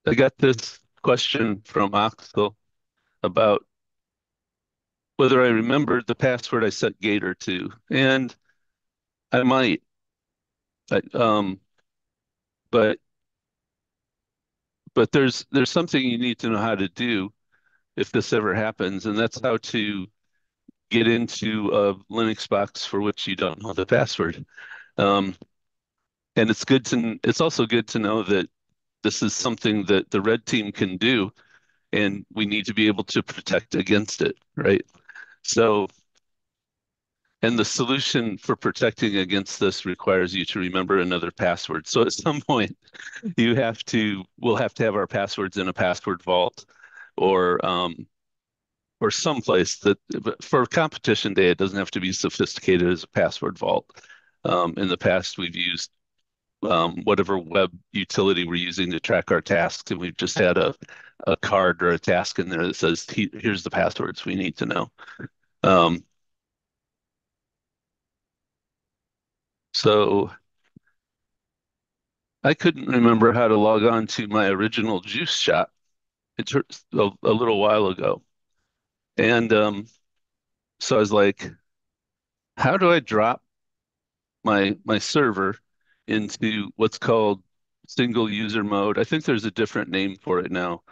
I got this question from Axel about whether I remembered the password I set Gator to, and I might. I, but there's something you need to know how to do if this ever happens, and that's how to get into a Linux box for which you don't know the password. Um, and it's also good to know that this is something that the red team can do, and we need to be able to protect against it, right? So, and the solution for protecting against this requires you to remember another password. So at some point, we'll have to have our passwords in a password vault or someplace that, but for competition day, it doesn't have to be sophisticated as a password vault. In the past, we've used whatever web utility we're using to track our tasks, and we've just had a card or a task in there that says, here's the passwords we need to know. Um, so I couldn't remember how to log on to my original juice shop. It took a little while ago. And so I was like, how do I drop my server into what's called single user mode? I think there's a different name for it now,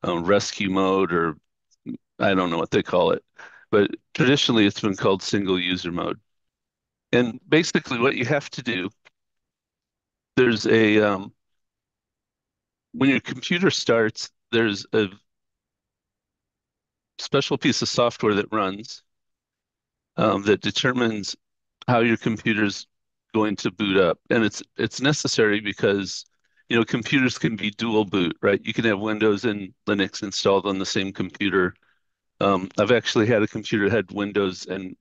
rescue mode, or I don't know what they call it. But traditionally, it's been called single user mode. And basically, what you have to do, there's when your computer starts, there's a special piece of software that runs that determines how your computer's going to boot up. And it's necessary because, computers can be dual boot, right? You can have Windows and Linux installed on the same computer. I've actually had a computer that had Windows and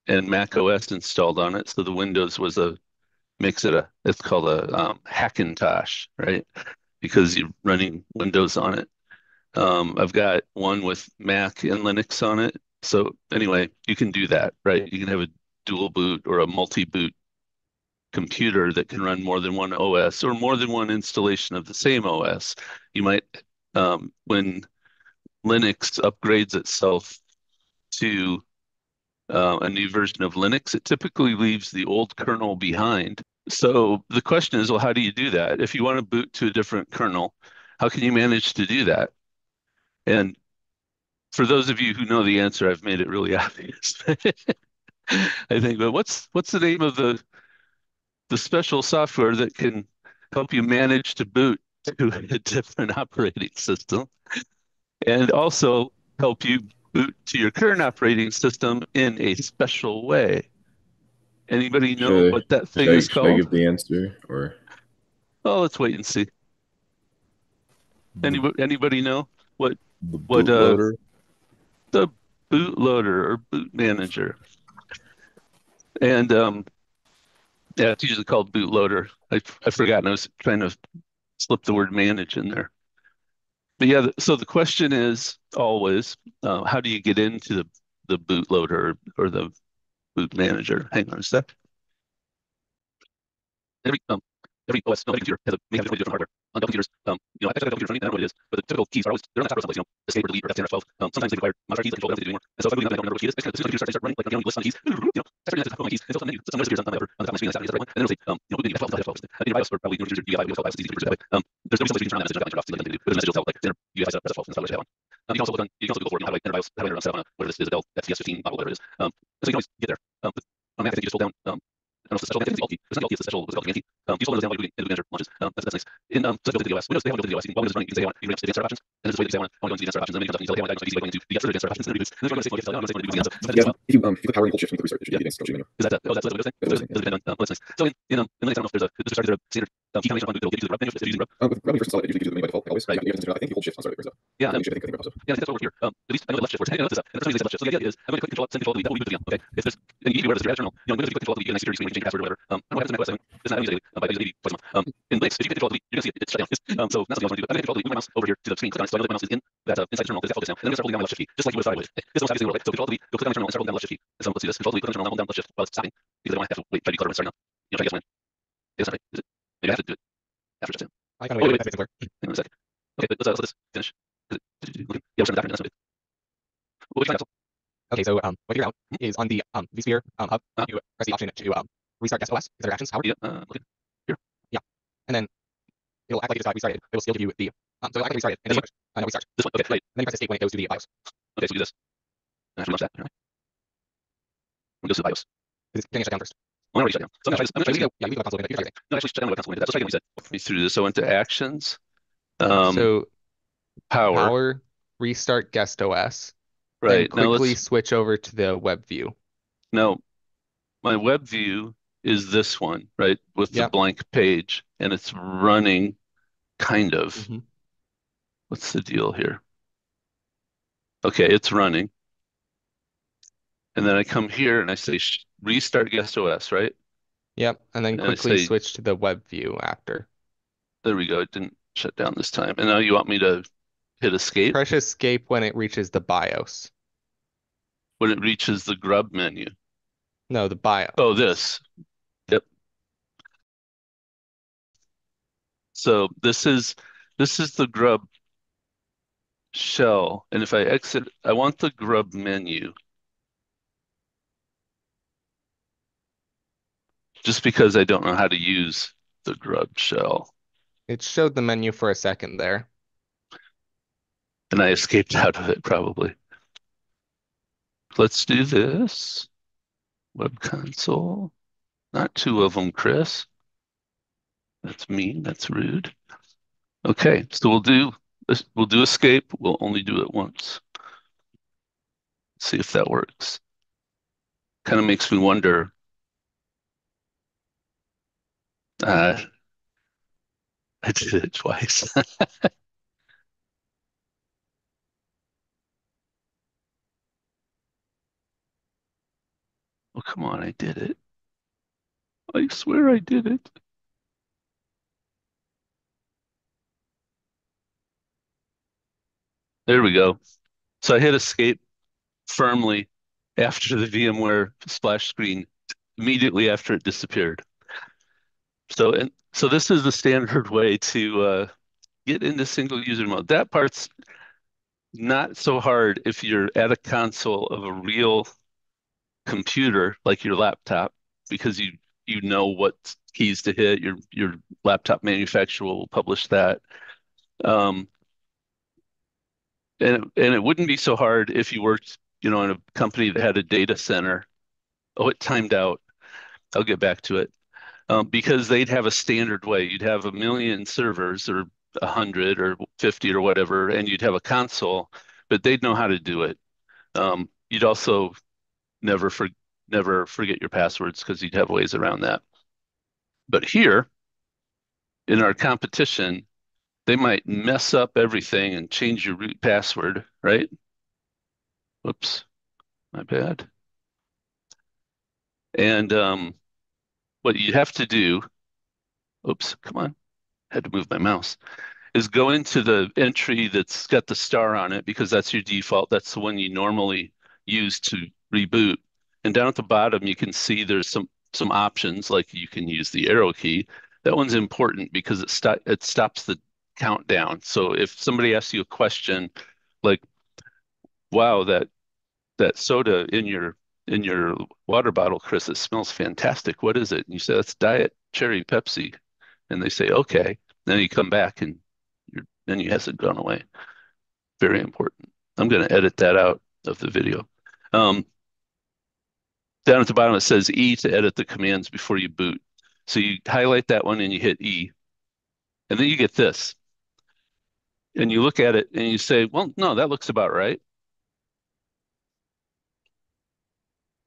Mac OS installed on it. So the Windows it's called a Hackintosh, right? Because you're running Windows on it. I've got one with Mac and Linux on it. So anyway, you can do that, right? You can have a dual boot or a multi-boot computer that can run more than one OS or more than one installation of the same OS. You might, when Linux upgrades itself to a new version of Linux, it typically leaves the old kernel behind. So the question is, well, how do you do that? If you want to boot to a different kernel, how can you manage to do that? And for those of you who know the answer, I've made it really obvious. I think, but what's the name of the special software that can help you manage to boot to a different operating system and also help you boot to your current operating system in a special way? Anybody know Should what that should thing I is should I called? give the answer or Oh, let's wait and see. the Anybody know what the what bootloader? the bootloader or boot manager? And yeah, it's usually called bootloader. I've forgotten. I was trying to slip the word manage in there. But yeah, so the question is always, how do you get into the bootloader or the boot manager? Hang on a sec. Every OS, no, every computer may have different hardware. On Dell computers, I've actually got a computer in front of me, I don't know what it is, but the typical keys are always, they're not task someplace, escape or delete or F10 or F12. Sometimes they require modifier keys that control them to do more. And so if I'm doing that, I don't remember which key it is. As soon as my computer starts running, like, list on keys, start doing that, put my keys, and so the system notice appears on the top of my screen, that's happening, is the right one. And then it'll say, boot menu F12, F12. In your BIOS, or probably user UI, we also easy to do that way. There's no place we can turn on that message, I've got turned off, so you can do. But there's a message will tell, like, enter UEFI setup, press F12, and that's how I that one. You can also Google for it, how do I enter BIOS, how do I enter on setup on whatever this is, a Dell XTS15 model, whatever it is. So you can always get there. But on Mac, I think you just hold down, I don't know if it's the special, I think it's the alt key. It's not the alt key, it's the special, what's called command key. You just hold those down while you're doing manager launches. That's nice. In so built into the OS. Windows, they have built into the OS. While Windows is running, you can say, you can advanced start options. And then just wait, you say, I want to go into the advanced start options. And then it comes up and you tell, hey, I want to diagnose easy way going into the advanced start options. And then reboot. And then if you want to say, well, I'm going to reboot again. So Yeah, as well. if you click power and hold shift and click restart, it should Yeah. be the instruction menu. Is that, that's a Windows thing? That's So the it thing, doesn't depend on, that's nice. So in Linux, I don't know if there's a standard key combination on boot that'll get you to the rub menu if you're using rub. When you first install it, it usually gives you the menu by default, always. Right. You have to, I think you hold shift on start, it brings up. Yeah. I think also. Yeah, I think that's what we're here. At least I know the left shift works. I know this up. And for some reason they said left shift. So the idea is I'm going to click control, send control delete, that will reboot again. Okay. If there's, and you need to be aware of this, your terminal, Windows, if you click control delete, you get a nice security screen, you can change password or whatever. I don't know what happens in Mac OS 7. It's not, I use it daily, but I use it maybe twice a month. In Linux, if you click control delete, you're going to see it's shut down. So that's something else I want to do. But I'm going to control delete, move my mouse over here to the screen, click on it, so I know that my mouse is in that inside the terminal, there's that focus now. And then I'm going to start holding down my left shift key, just like you would have thought I would. This is the most obvious thing in the world, right? So control delete, go click on the terminal and start holding down the left shift key. And so let's do this. Control delete, click on the terminal, hold down left shift while it's stopping, because I don't want to have to wait, try to declutter and start now. Try to guess when. It's not right. Is it? Maybe I have to do it after it's in. I kind Oh, of wait, wait. wait. Hang on a second. Okay, but Yeah, we'll send that. We'll try that. Okay, so what you're out is on the vSphere hub. You press the option to restart guest OS. Is there actions, Howard? Yeah, okay. Here. Yeah, and then it'll act like you just restarted. It will still give you the so it'll act like restarted. And then no, restart. This one. Okay, right. Then you press escape when it goes to the BIOS. Okay, so we do this. I have to launch that. Right. When it goes to the BIOS. Is it getting shut down first? Well, I already shut down. So I'm gonna try this. Yeah, leave the console open. You can try it. No, actually, shut down the console. That's what I reset. Me through this. So I went to actions. So Power. power, restart guest OS. Right. Then quickly switch over to the web view. Now, my web view is this one, right, with the blank page, and it's running, kind of. Mm-hmm. What's the deal here? Okay, it's running. And then I come here and I say restart guest OS, right? Yep, and then quickly switch to the web view after. There we go. It didn't shut down this time. And now you want me to hit escape? Press escape when it reaches the BIOS. When it reaches the grub menu. No, the BIOS. Oh, this. Yep. So this is the grub shell. And if I exit, I want the grub menu. Just because I don't know how to use the grub shell. It showed the menu for a second there. And I escaped out of it probably. Let's do this. Web console. Not two of them, Chris. That's mean. That's rude. Okay, so we'll do escape. We'll only do it once. See if that works. Kind of makes me wonder. I did it twice. Oh, come on, I did it. I swear I did it. There we go. So I hit escape firmly after the VMware splash screen, immediately after it disappeared. So this is the standard way to get into single user mode. That part's not so hard if you're at a console of a real computer like your laptop, because you know what keys to hit. Your laptop manufacturer will publish that. And it wouldn't be so hard if you worked, in a company that had a data center. Oh, it timed out. I'll get back to it. Because they'd have a standard way. You'd have 1 million servers or 100 or 50 or whatever, and you'd have a console, but they'd know how to do it. You'd also never forget your passwords because you'd have ways around that. But here, in our competition, they might mess up everything and change your root password, right? Whoops, my bad. And what you have to do, oops, come on, had to move my mouse, is go into the entry that's got the star on it, because that's your default. That's the one you normally use to reboot. And down at the bottom, you can see there's some options, like you can use the arrow key. That one's important because it stops the countdown. So if somebody asks you a question like, "Wow, that soda in your water bottle, Chris, it smells fantastic. What is it?" And you say, "That's Diet Cherry Pepsi." And they say, "Okay." Then you come back and your menu hasn't gone away. Very important. I'm going to edit that out of the video. Down at the bottom, it says E to edit the commands before you boot. So you highlight that one and you hit E. And then you get this. And you look at it and you say, "Well, no, that looks about right."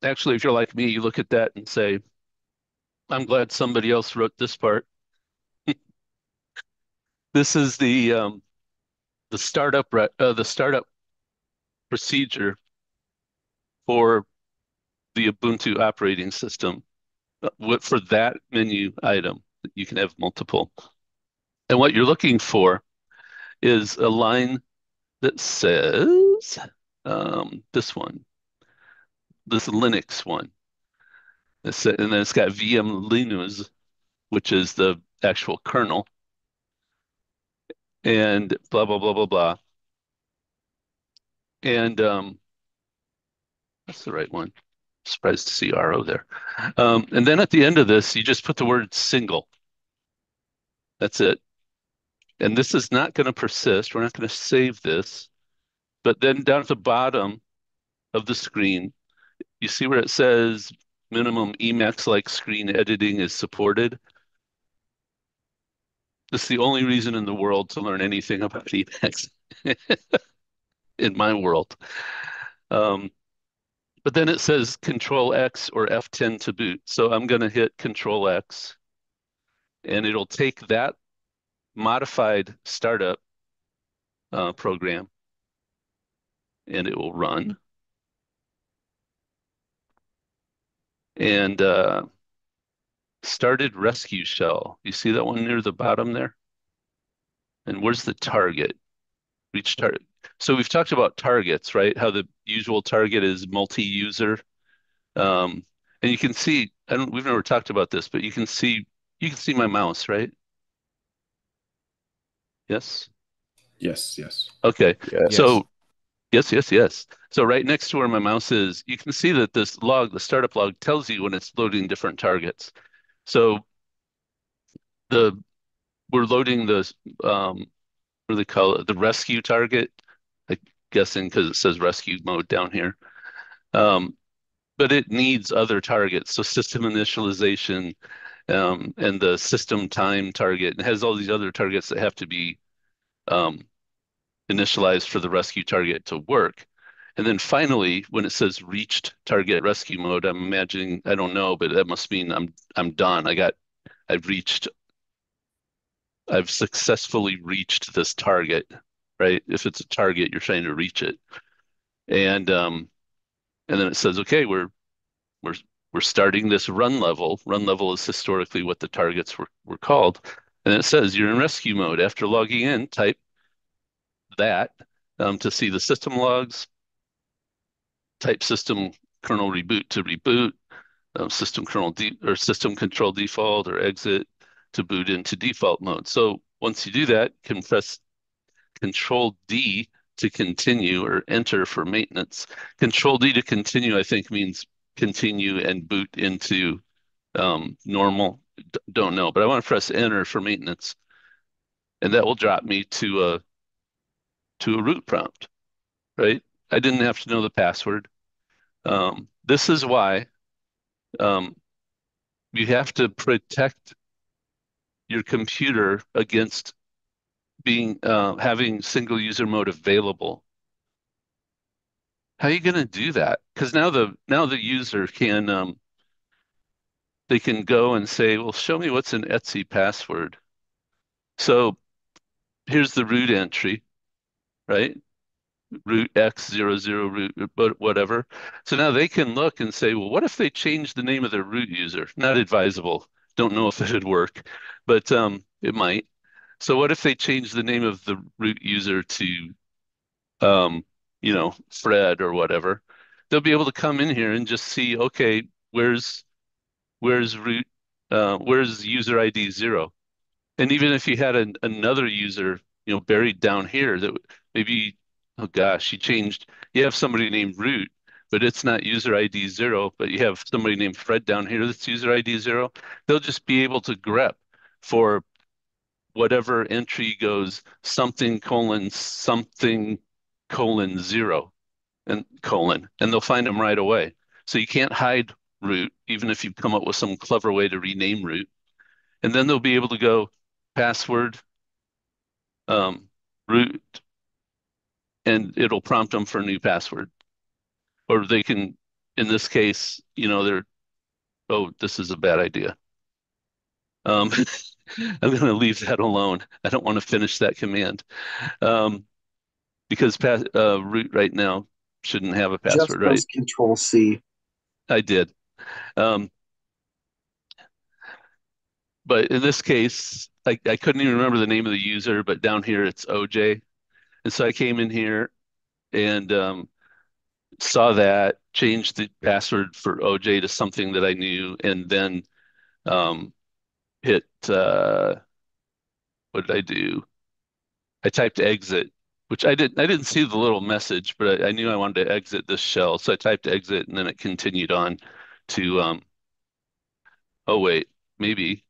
Actually, if you're like me, you look at that and say, "I'm glad somebody else wrote this part." This is the startup procedure for the Ubuntu operating system. For that menu item, you can have multiple. And what you're looking for is a line that says this one, this Linux one. And then it's got VM Linux, which is the actual kernel, and blah, blah, blah, blah, blah. And that's the right one. Surprised to see RO there. And then at the end of this, you just put the word single. That's it. And this is not going to persist. We're not going to save this. But then down at the bottom of the screen, you see where it says minimum Emacs-like screen editing is supported. This is the only reason in the world to learn anything about Emacs in my world. But then it says Control X or F10 to boot. So I'm going to hit Control X, and it'll take that modified startup program, and it will run. And started rescue shell. You see that one near the bottom there? And where's the target? Reach target. So we've talked about targets, right? How the usual target is multi-user. And you can see, we've never talked about this, but you can see my mouse, right? Yes? Yes, yes. Okay. Yes. So yes. So right next to where my mouse is, you can see that this log, the startup log, tells you when it's loading different targets. So we're loading the what do they call it? The rescue target, I'm guessing because it says rescue mode down here. But it needs other targets. So system initialization, and the system time target, and has all these other targets that have to be initialized for the rescue target to work. And then finally, when it says reached target rescue mode, I'm imagining, I don't know, but that must mean I'm done. I've successfully reached this target, right? If it's a target, you're trying to reach it. And then it says, okay, we're starting this run level. Run level is historically what the targets were called. And it says you're in rescue mode. After logging in, type that to see the system logs, type system kernel reboot to reboot, system system control default or exit to boot into default mode. So once you do that, you can press Control D to continue or enter for maintenance. Control D to continue, I think, means continue and boot into normal. Don't know, but I want to press enter for maintenance, and that will drop me to a root prompt, right? I didn't have to know the password. This is why you have to protect your computer against having single user mode available. How are you going to do that? Because now the user can they can go and say, well, show me what's an Etsy password. So here's the root entry, right? Root X00 root, but whatever. So now they can look and say, well, what if they change the name of their root user? Not advisable. Don't know if it would work, but it might. So what if they change the name of the root user to, Fred or whatever? They'll be able to come in here and just see, okay, where's root, where's user ID 0? And even if you had another user, buried down here that maybe, oh gosh, you have somebody named root, but it's not user ID 0, but you have somebody named Fred down here that's user ID 0, they'll just be able to grep for whatever entry goes something colon something colon 0 and they'll find them right away. So you can't hide root, even if you've come up with some clever way to rename root. And then they'll be able to go password, root, and it'll prompt them for a new password. Or they can, in this case, this is a bad idea. I'm going to leave that alone. I don't want to finish that command because root right now shouldn't have a password, Just right? press Control C. I did. But in this case, I couldn't even remember the name of the user, but down here it's OJ. And so I came in here and saw that, changed the password for OJ to something that I knew, and then hit, what did I do? I typed exit which I didn't see the little message, but I knew I wanted to exit this shell. So I typed exit and then it continued on to, oh wait, maybe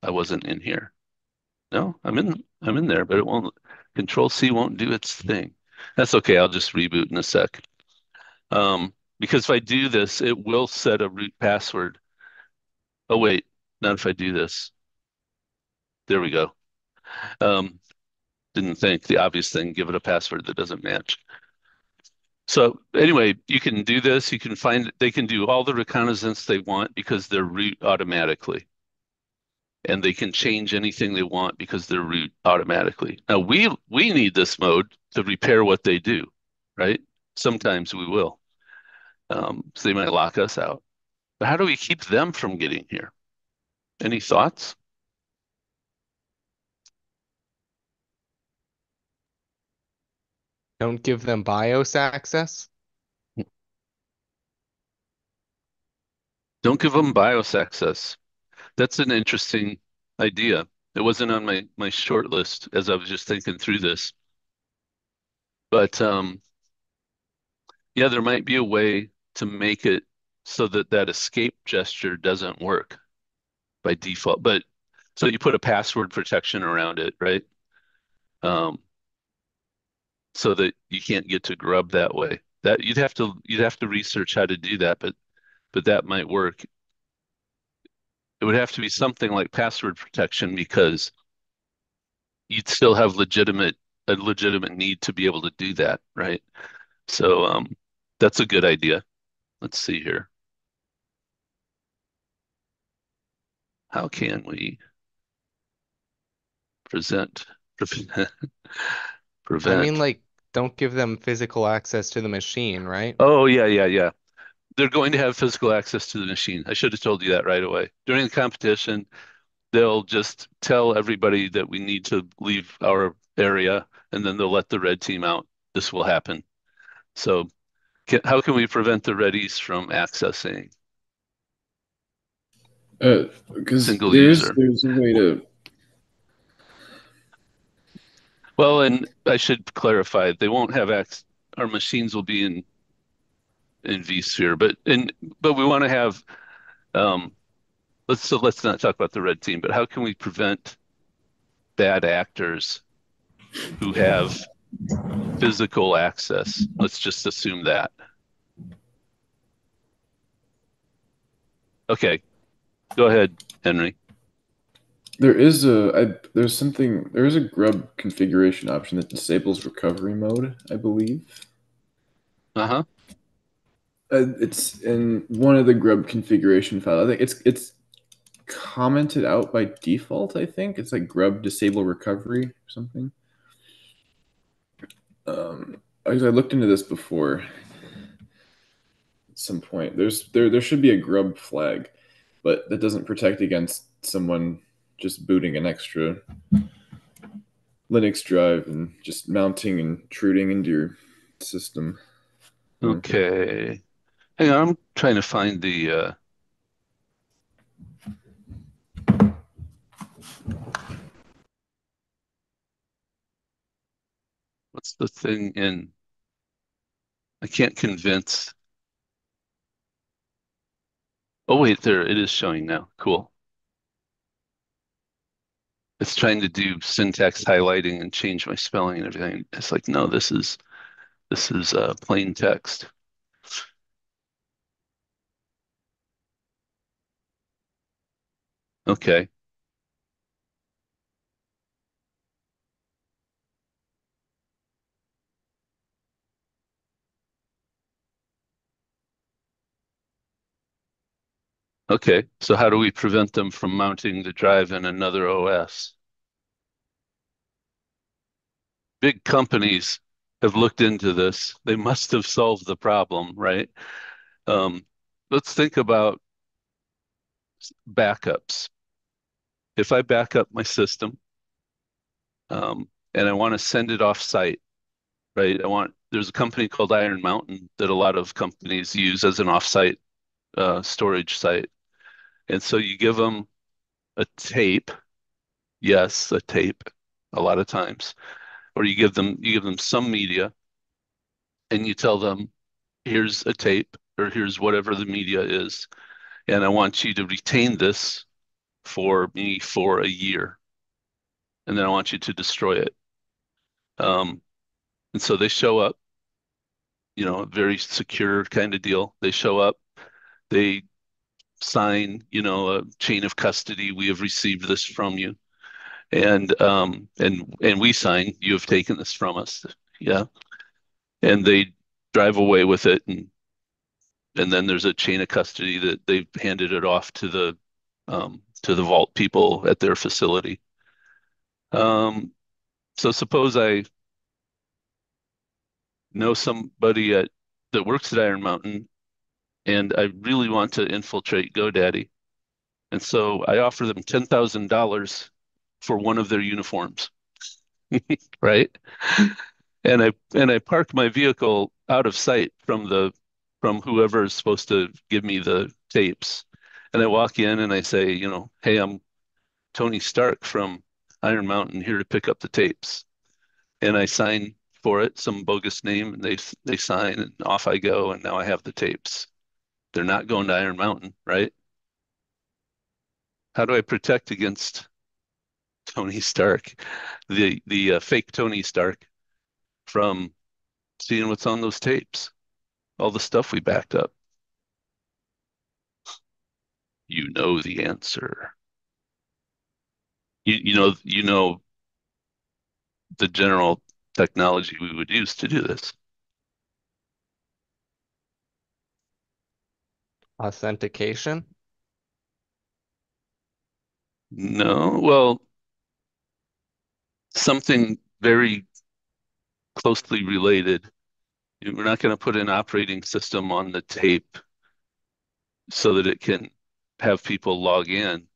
I wasn't in here. No, I'm in there, but it won't, Control C won't do its thing. That's okay. I'll just reboot in a sec. Because if I do this, it will set a root password. Oh wait, not if I do this. There we go. Um, didn't think the obvious thing, give it a password that doesn't match. So anyway, you can do this. You can find they can do all the reconnaissance they want because they're root automatically. And they can change anything they want because they're root automatically. Now we need this mode to repair what they do, right? Sometimes we will. So they might lock us out. But how do we keep them from getting here? Any thoughts? Don't give them BIOS access. Don't give them BIOS access. That's an interesting idea. It wasn't on my short list as I was just thinking through this. But yeah, there might be a way to make it so that that escape gesture doesn't work by default. But so you put a password protection around it, right? Um, so that you can't get to grub that way. That you'd have to research how to do that, but that might work. It would have to be something like password protection because you'd still have a legitimate need to be able to do that, right? So that's a good idea. Let's see here. How can we present I mean, prevent? like, don't give them physical access to the machine, right? Oh yeah, yeah, yeah. They're going to have physical access to the machine. I should have told you that right away. During the competition, they'll just tell everybody that we need to leave our area, and then they'll let the red team out. This will happen. So, how can we prevent the reddies from accessing Because single user? there's a way to. Well, and I should clarify, they won't have access. Our machines will be in vSphere, but we want to have um, let's not talk about the red team, but how can we prevent bad actors who have physical access? Let's just assume that. Okay, go ahead, Henry. There is a grub configuration option that disables recovery mode, I believe. Uh-huh. It's in one of the grub configuration files. I think it's commented out by default. I think it's like grub disable recovery or something. I looked into this before at some point. There should be a grub flag, but that doesn't protect against someone just booting an extra Linux drive and just mounting and intruding into your system. Okay. Hang on, I'm trying to find the what's the thing in I can't convince. Oh wait, there it is showing now. Cool. It's trying to do syntax highlighting and change my spelling and everything. It's like, no, this is plain text. Okay. Okay. So how do we prevent them from mounting the drive in another OS? Big companies have looked into this. They must have solved the problem, right? Um, let's think about backups. If I back up my system, and I want to send it off site, right? There's a company called Iron Mountain that a lot of companies use as an off-site storage site. And so you give them a tape, yes, a tape, a lot of times, or you give them some media, and you tell them, here's a tape, or here's whatever the media is, and I want you to retain this for me for a year, and then I want you to destroy it. And so they show up, a very secure kind of deal. They show up, they sign, a chain of custody. We have received this from you, and we sign, you have taken this from us. Yeah, and they drive away with it, and then there's a chain of custody that they've handed it off to the vault people at their facility. So suppose I know somebody that works at Iron Mountain, and I really want to infiltrate GoDaddy. And so I offer them $10,000 for one of their uniforms, right? And I park my vehicle out of sight from whoever is supposed to give me the tapes. And I walk in and I say, hey, I'm Tony Stark from Iron Mountain, here to pick up the tapes. And I sign for it, some bogus name, and they sign, and off I go, and now I have the tapes. They're not going to Iron Mountain, right? How do I protect against Tony Stark, the fake Tony Stark, from seeing what's on those tapes, all the stuff we backed up? You know the answer. You know the general technology we would use to do this. Authentication. No, well, something very closely related. We're not going to put an operating system on the tape so that it can have people log in,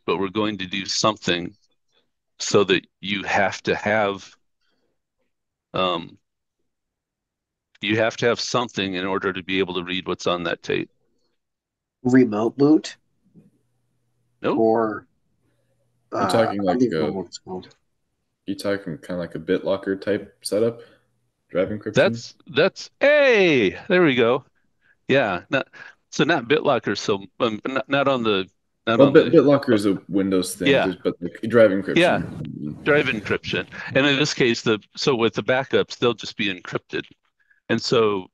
but we're going to do something so that um, you have to have something in order to be able to read what's on that tape. Remote boot Nope. or You're talking I like don't even know what it's called. you talking kind of like a BitLocker type setup, drive encryption. Hey, there we go. Yeah, not BitLocker, so not on the not Well, on the BitLocker is a Windows thing, yeah, but like drive yeah, encryption. drive encryption. And in this case, so with the backups, they'll just be encrypted. And so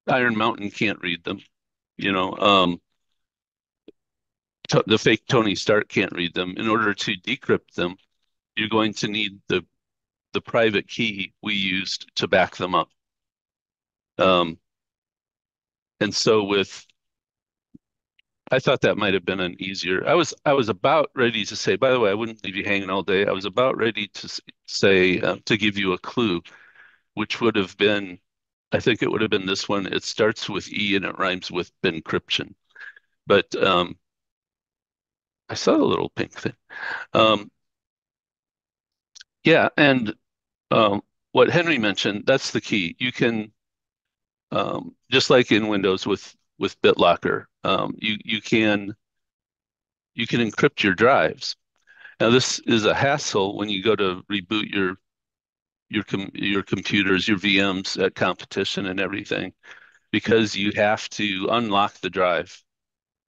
Iron Mountain can't read them. You know, the fake Tony Stark can't read them. In order to decrypt them, you're going to need the private key we used to back them up. And so I thought that might have been an easier. I was about ready to say, by the way, I wouldn't leave you hanging all day. I was about ready to say to give you a clue, which would have been, I think it would have been this one. It starts with E and it rhymes with encryption. But I saw the little pink thing. Um, yeah, and what Henry mentioned, that's the key. You can just like in Windows with BitLocker, you can encrypt your drives. Now this is a hassle when you go to reboot your computers, your VMs at competition and everything, because you have to unlock the drive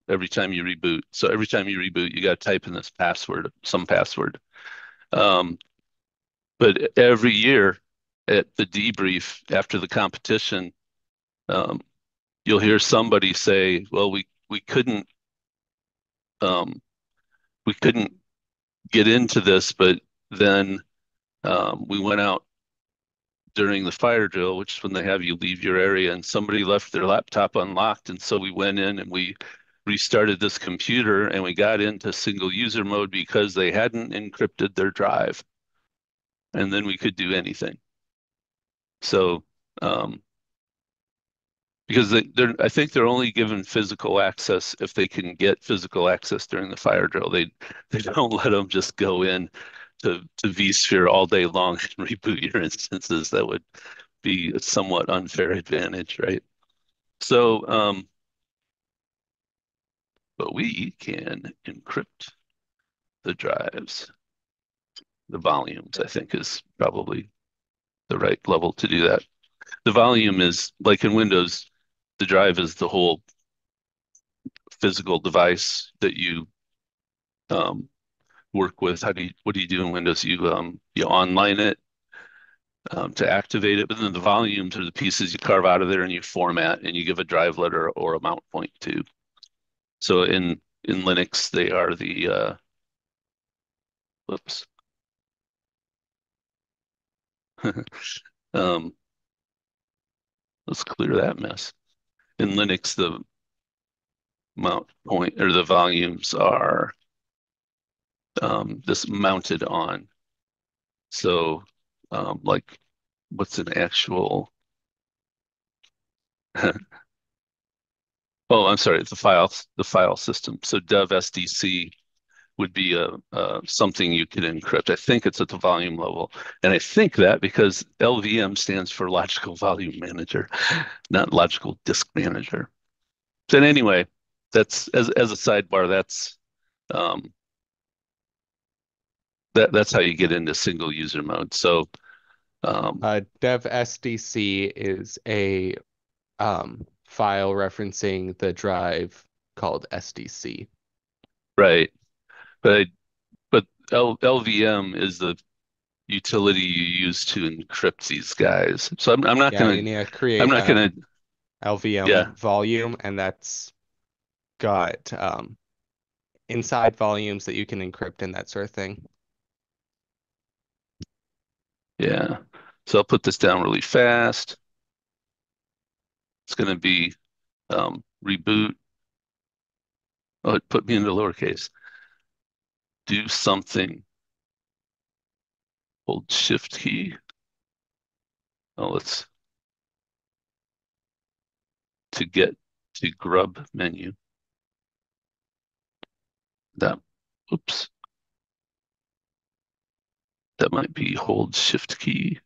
every time you reboot. So every time you reboot, you got to type in this password, some password. Um, but every year at the debrief after the competition, um, you'll hear somebody say, "Well, um, we couldn't get into this, but then we went out during the fire drill, which is when they have you leave your area, and somebody left their laptop unlocked, and so we went in and we restarted this computer and we got into single user mode because they hadn't encrypted their drive, and then we could do anything." So because I think they're only given physical access if they can get physical access during the fire drill. They don't let them just go in to vSphere all day long and reboot your instances. That would be a somewhat unfair advantage, right? So, but we can encrypt the drives, the volumes, I think is probably the right level to do that. The volume is like in Windows, the drive is the whole physical device that you um, work with. What do you do in Windows? You online it to activate it, but then the volumes are the pieces you carve out of there and you format and you give a drive letter or a mount point to. So in Linux, they are the whoops. um, let's clear that mess. In Linux, the mount point or the volumes are this mounted on. So like what's an actual oh, I'm sorry, the file system. So dev SDC would be a something you could encrypt. I think it's at the volume level, and I think that because LVM stands for Logical Volume Manager, not Logical Disk Manager. So anyway, that's as a sidebar. Um, that's how you get into single user mode. So Dev SDC is a file referencing the drive called SDC. right, but LVM is the utility you use to encrypt these guys. So I'm not Yeah, gonna you need to I'm create not gonna yeah LVM volume, and that's got inside volumes that you can encrypt and that sort of thing. yeah. So I'll put this down really fast. It's gonna be reboot. Oh, it put me into lowercase. Do something. Hold Shift key. Oh, let's to get to grub menu. That oops. That might be hold Shift key,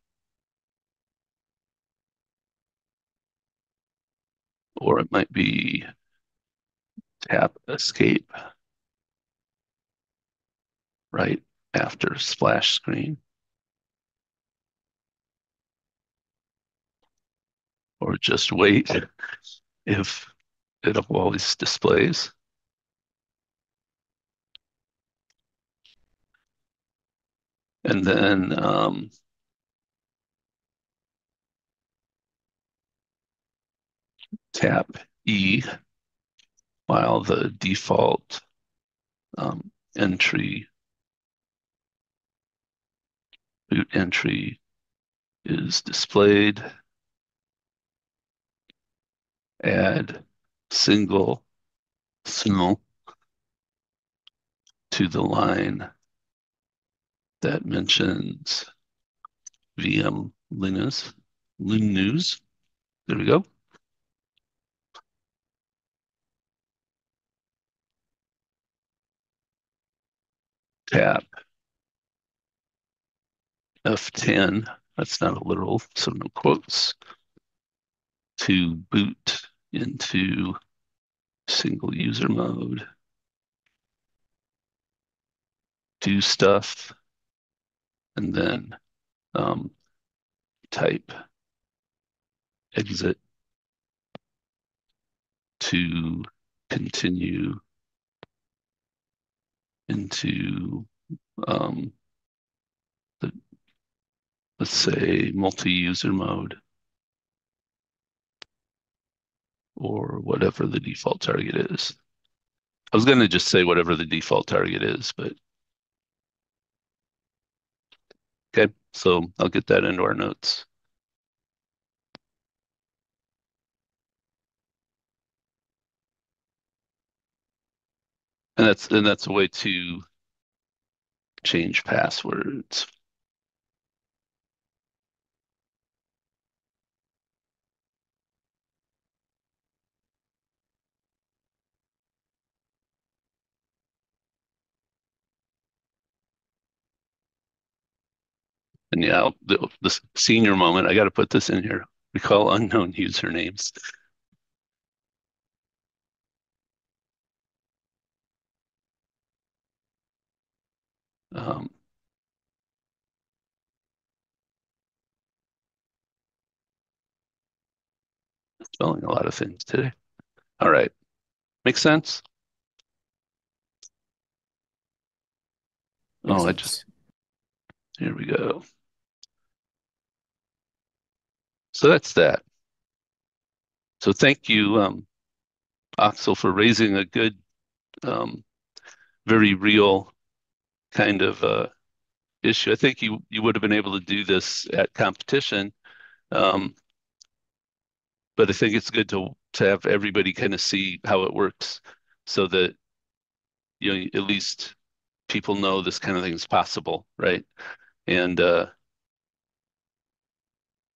or it might be tap escape right after splash screen, or just wait if it always displays. And then tap E while the default entry, boot entry is displayed. Add single signal to the line that mentions VM Linux. There we go. Tap F10. That's not a literal, so no quotes. To boot into single user mode. Do stuff, and then type exit to continue into um, the, let's say multi-user mode or whatever the default target is. I was going to just say whatever the default target is, but okay, so I'll get that into our notes. And that's a way to change passwords. And yeah, the senior moment, I got to put this in here. We call unknown usernames. Um, Spelling a lot of things today. All right. Make sense? Makes Oh, sense. here we go. So that's that. So thank you, Axel, for raising a good, very real kind of issue. I think you would have been able to do this at competition, um, but I think it's good to have everybody kind of see how it works, so that at least people know this kind of thing is possible, right? And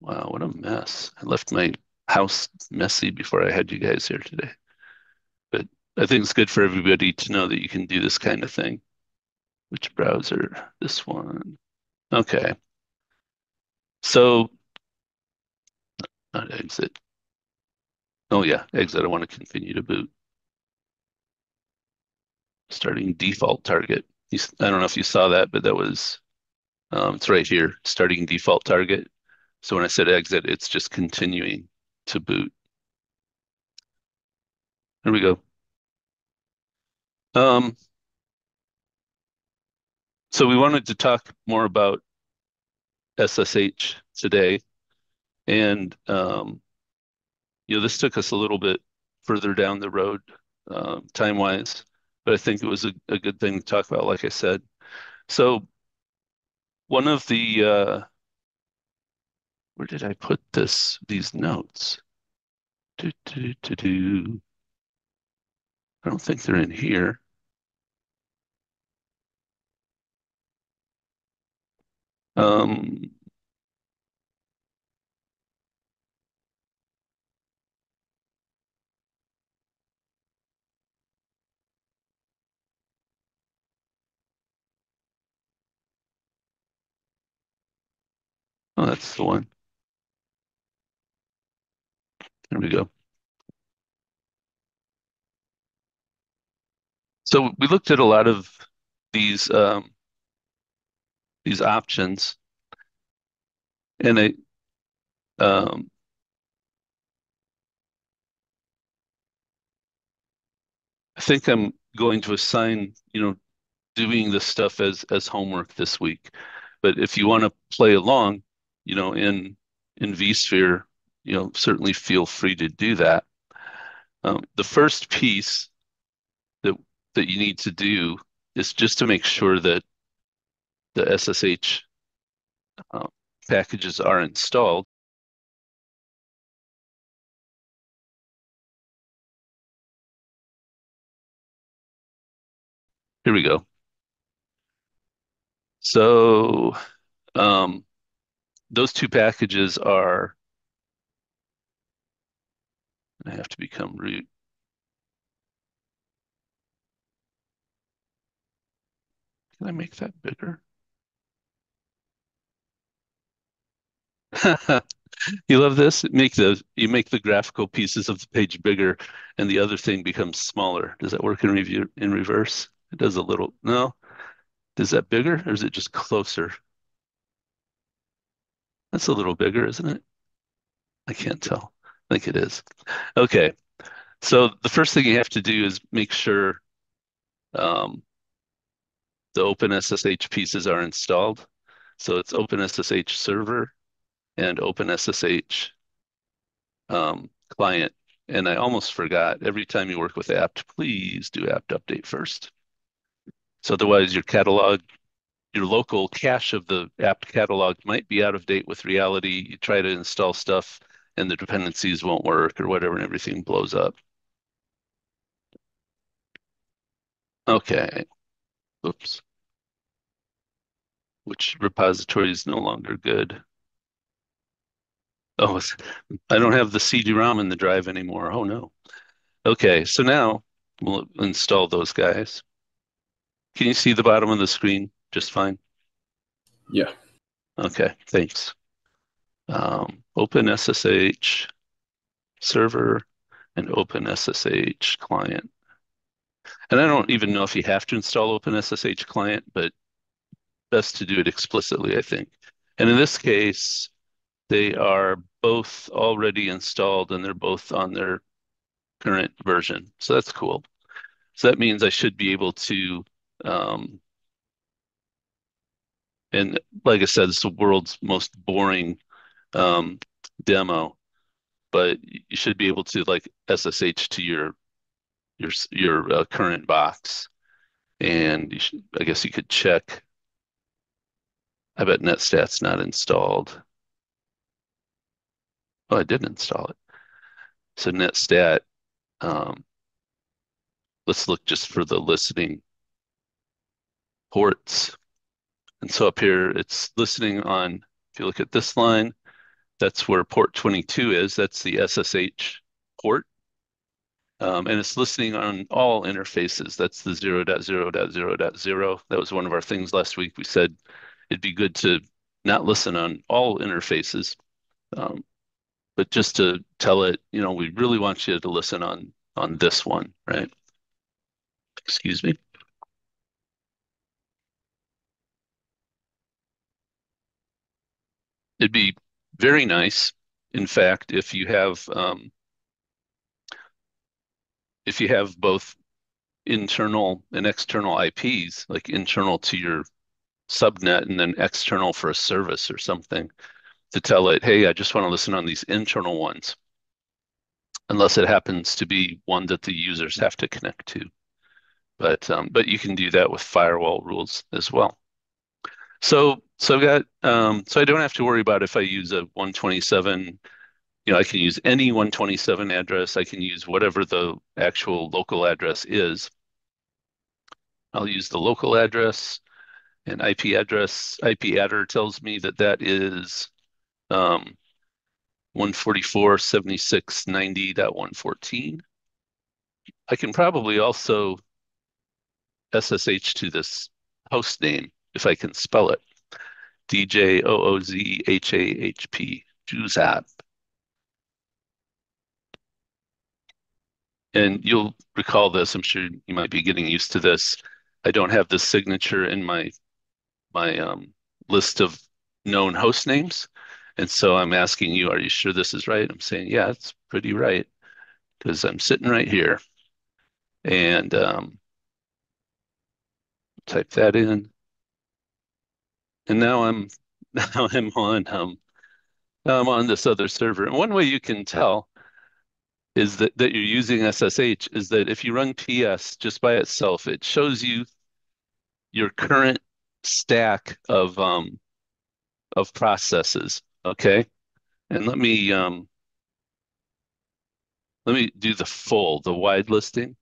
wow, what a mess! I left my house messy before I had you guys here today. But I think it's good for everybody to know that you can do this kind of thing. Which browser? This one. Okay. So, not exit. Oh yeah, exit. I want to continue to boot. Starting default target. I don't know if you saw that, but that was, it's right here, starting default target. So when I said exit, it's just continuing to boot. There we go. Um, so we wanted to talk more about SSH today. And, this took us a little bit further down the road, time-wise, but I think it was a good thing to talk about, like I said. So one of the, where did I put these notes? Do, do, do, do. I don't think they're in here. Um, oh, that's the one. There we go. So we looked at a lot of these these options, and um, I think I'm going to assign, doing this stuff as homework this week. But if you want to play along, in vSphere, certainly feel free to do that. The first piece that that you need to do is just to make sure that the SSH uh, packages are installed. Here we go. So um, those two packages are, I have to become root. Can I make that bigger? You love this? You make the graphical pieces of the page bigger and the other thing becomes smaller. Does that work in review in reverse? It does a little. No? Is that bigger or is it just closer? That's a little bigger, isn't it? I can't tell. I think it is. Okay. So the first thing you have to do is make sure um, the OpenSSH pieces are installed. So it's OpenSSH server and OpenSSH client. And I almost forgot, every time you work with apt, please do apt update first. So otherwise your local cache of the apt catalog might be out of date with reality. You try to install stuff and the dependencies won't work or whatever and everything blows up. Okay, oops. Which repository is no longer good? Oh, I don't have the CD-ROM in the drive anymore. Oh no. Okay, so now we'll install those guys. Can you see the bottom of the screen just fine? Yeah. Okay, thanks. OpenSSH server and OpenSSH client. And I don't even know if you have to install OpenSSH client, but best to do it explicitly, I think. And in this case, they are both already installed and they're both on their current version. So that's cool. So that means I should be able to, and like I said, it's the world's most boring demo, but you should be able to like SSH to your current box, and I guess you could check. I bet netstat's not installed. Oh, I did install it. So netstat. Um, let's look just for the listening ports. And so up here, it's listening on. If you look at this line, that's where port 22 is. That's the SSH port. And it's listening on all interfaces. That's the 0.0.0.0. That was one of our things last week. We said it'd be good to not listen on all interfaces, but just to tell it, we really want you to listen on this one, right? Excuse me. It'd be very nice, in fact, if you have both internal and external IPs, like internal to your subnet and then external for a service or something, to tell it, hey, I just want to listen on these internal ones, unless it happens to be one that the users have to connect to. But you can do that with firewall rules as well. So I've got so I don't have to worry about if I use a 127. I can use any 127 address. I can use whatever the actual local address is. I'll use the local address and IP address. IP adder tells me that that is 144.76.90.114. I can probably also SSH to this host name if I can spell it. DJOOZHAHP, Juzap. And you'll recall this, I'm sure you might be getting used to this. I don't have the signature in my list of known host names. And so I'm asking you, are you sure this is right? I'm saying, yeah, it's pretty right, because I'm sitting right here. And type that in. And now I'm now I'm on this other server. And one way you can tell is that you're using SSH is that if you run PS just by itself, it shows you your current stack of processes. Okay, and let me do the wide listing,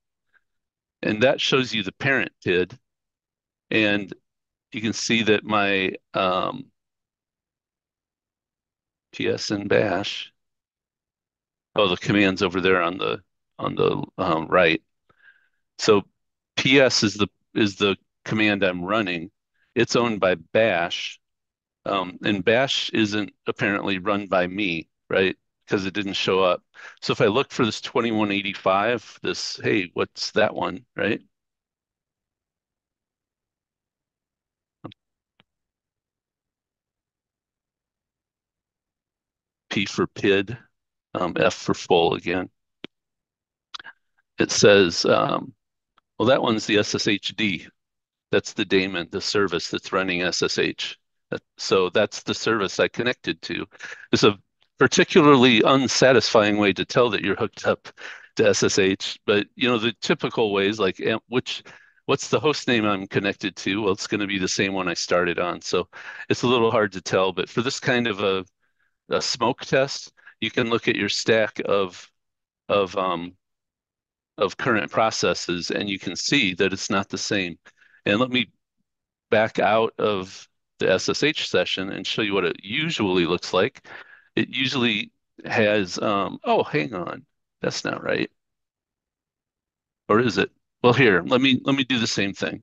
and that shows you the parent PID, and you can see that my PS and bash. Oh, the command's over there on the right. So PS is the command I'm running. It's owned by bash, and bash isn't apparently run by me, right? Because it didn't show up. So if I look for this 2185, hey, what's that one, right? P for PID, F for full again. It says, well, that one's the SSHD. That's the daemon, the service that's running SSH. So that's the service I connected to. It's a particularly unsatisfying way to tell that you're hooked up to SSH. But the typical ways, like what's the host name I'm connected to? Well, it's going to be the same one I started on. So it's a little hard to tell. But for this kind of a smoke test, you can look at your stack of um, of current processes, and you can see that it's not the same. And let me back out of the SSH session and show you what it usually looks like. It usually has, oh, hang on, that's not right. Or is it? Well, here, let me do the same thing.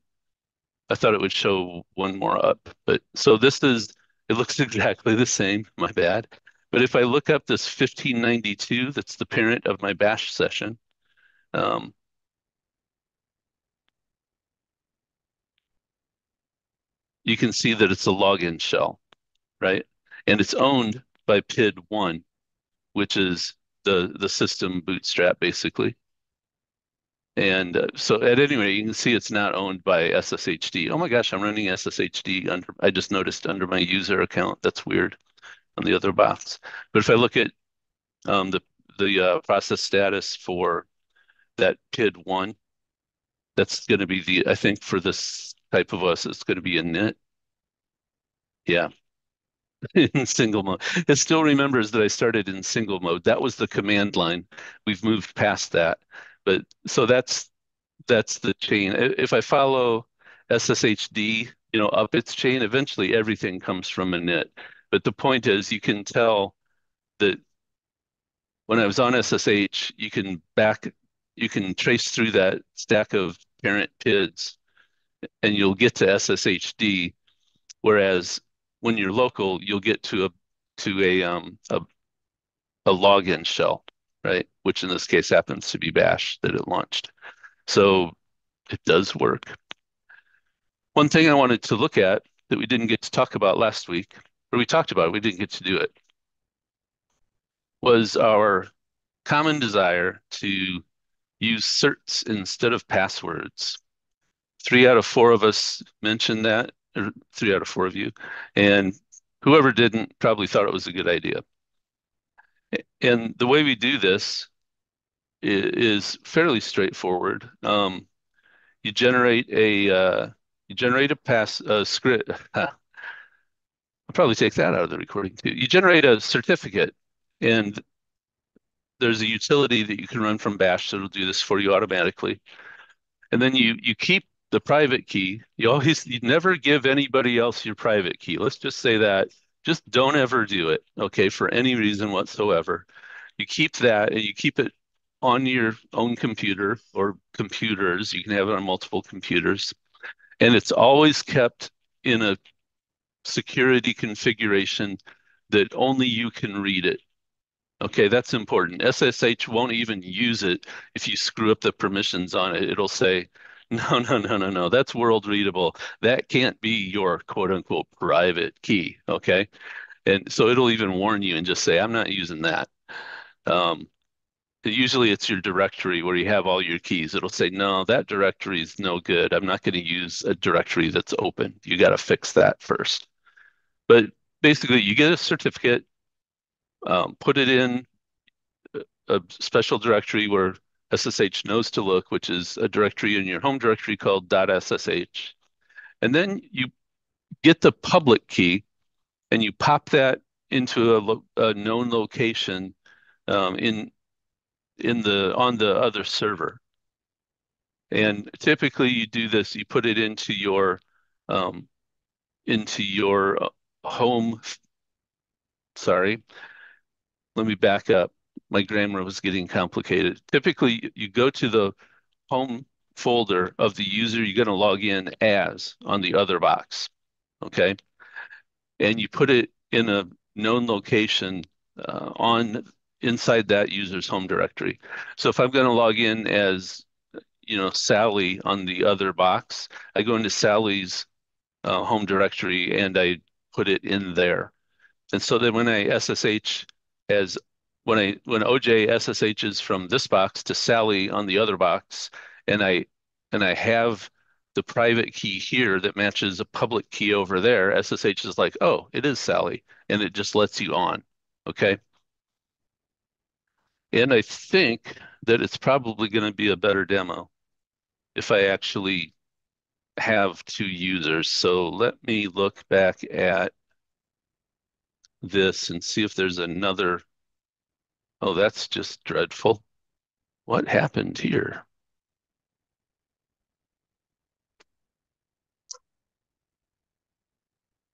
I thought it would show one more up, but so it looks exactly the same, my bad. But if I look up this 1592, that's the parent of my bash session, you can see that it's a login shell, right? And it's owned by PID1. which is the system bootstrap basically. And so at any rate, you can see it's not owned by SSHD. Oh my gosh, I'm running SSHD under, I just noticed under my user account. That's weird on the other box. But if I look at the process status for that PID 1, that's going to be the, I think for this type of us, it's going to be a knit. Yeah, in single mode. It still remembers that I started in single mode. That was the command line. We've moved past that. But so that's the chain. If I follow SSHD, up its chain, eventually everything comes from a knit. But the point is, you can tell that when I was on SSH, you can trace through that stack of parent PIDs, and you'll get to SSHD. Whereas when you're local, you'll get to a login shell, right? Which in this case happens to be bash that it launched. So it does work. One thing I wanted to look at that we didn't get to talk about last week, or we talked about it, we didn't get to do it, was our common desire to use certs instead of passwords. 3 out of 4 of us mentioned that, or 3 out of 4 of you, and whoever didn't probably thought it was a good idea. And the way we do this is fairly straightforward. You generate a pass script. I'll probably take that out of the recording too. You generate a certificate, and there's a utility that you can run from Bash that'll do this for you automatically. And then you keep the private key. You never give anybody else your private key. Let's just say that. Just don't ever do it, okay, for any reason whatsoever. You keep that and you keep it on your own computer or computers. You can have it on multiple computers. And it's always kept in a security configuration that only you can read it. Okay, that's important. SSH won't even use it if you screw up the permissions on it. It'll say, no, no, no, no, no, that's world readable. That can't be your quote unquote private key. Okay. And so it'll even warn you and just say, I'm not using that. Usually it's your directory where you have all your keys. It'll say, no, that directory is no good. I'm not going to use a directory that's open. You got to fix that first. But basically, you get a certificate, put it in a special directory where SSH knows to look, which is a directory in your home directory called .ssh. And then you get the public key and you pop that into a known location on the other server. And typically you do this, you put it into your um, home. Sorry, let me back up. My grammar was getting complicated. Typically, you go to the home folder of the user you're going to log in as on the other box, okay? And you put it in a known location on inside that user's home directory. So if I'm going to log in as, Sally on the other box, I go into Sally's home directory and I put it in there. And so then when when OJ SSHs from this box to Sally on the other box, and I have the private key here that matches a public key over there, SSH is like, oh, it is Sally, and it just lets you on. Okay. And I think that it's probably going to be a better demo if I actually have 2 users. So let me look back at this and see if there's another. Oh, that's just dreadful. What happened here?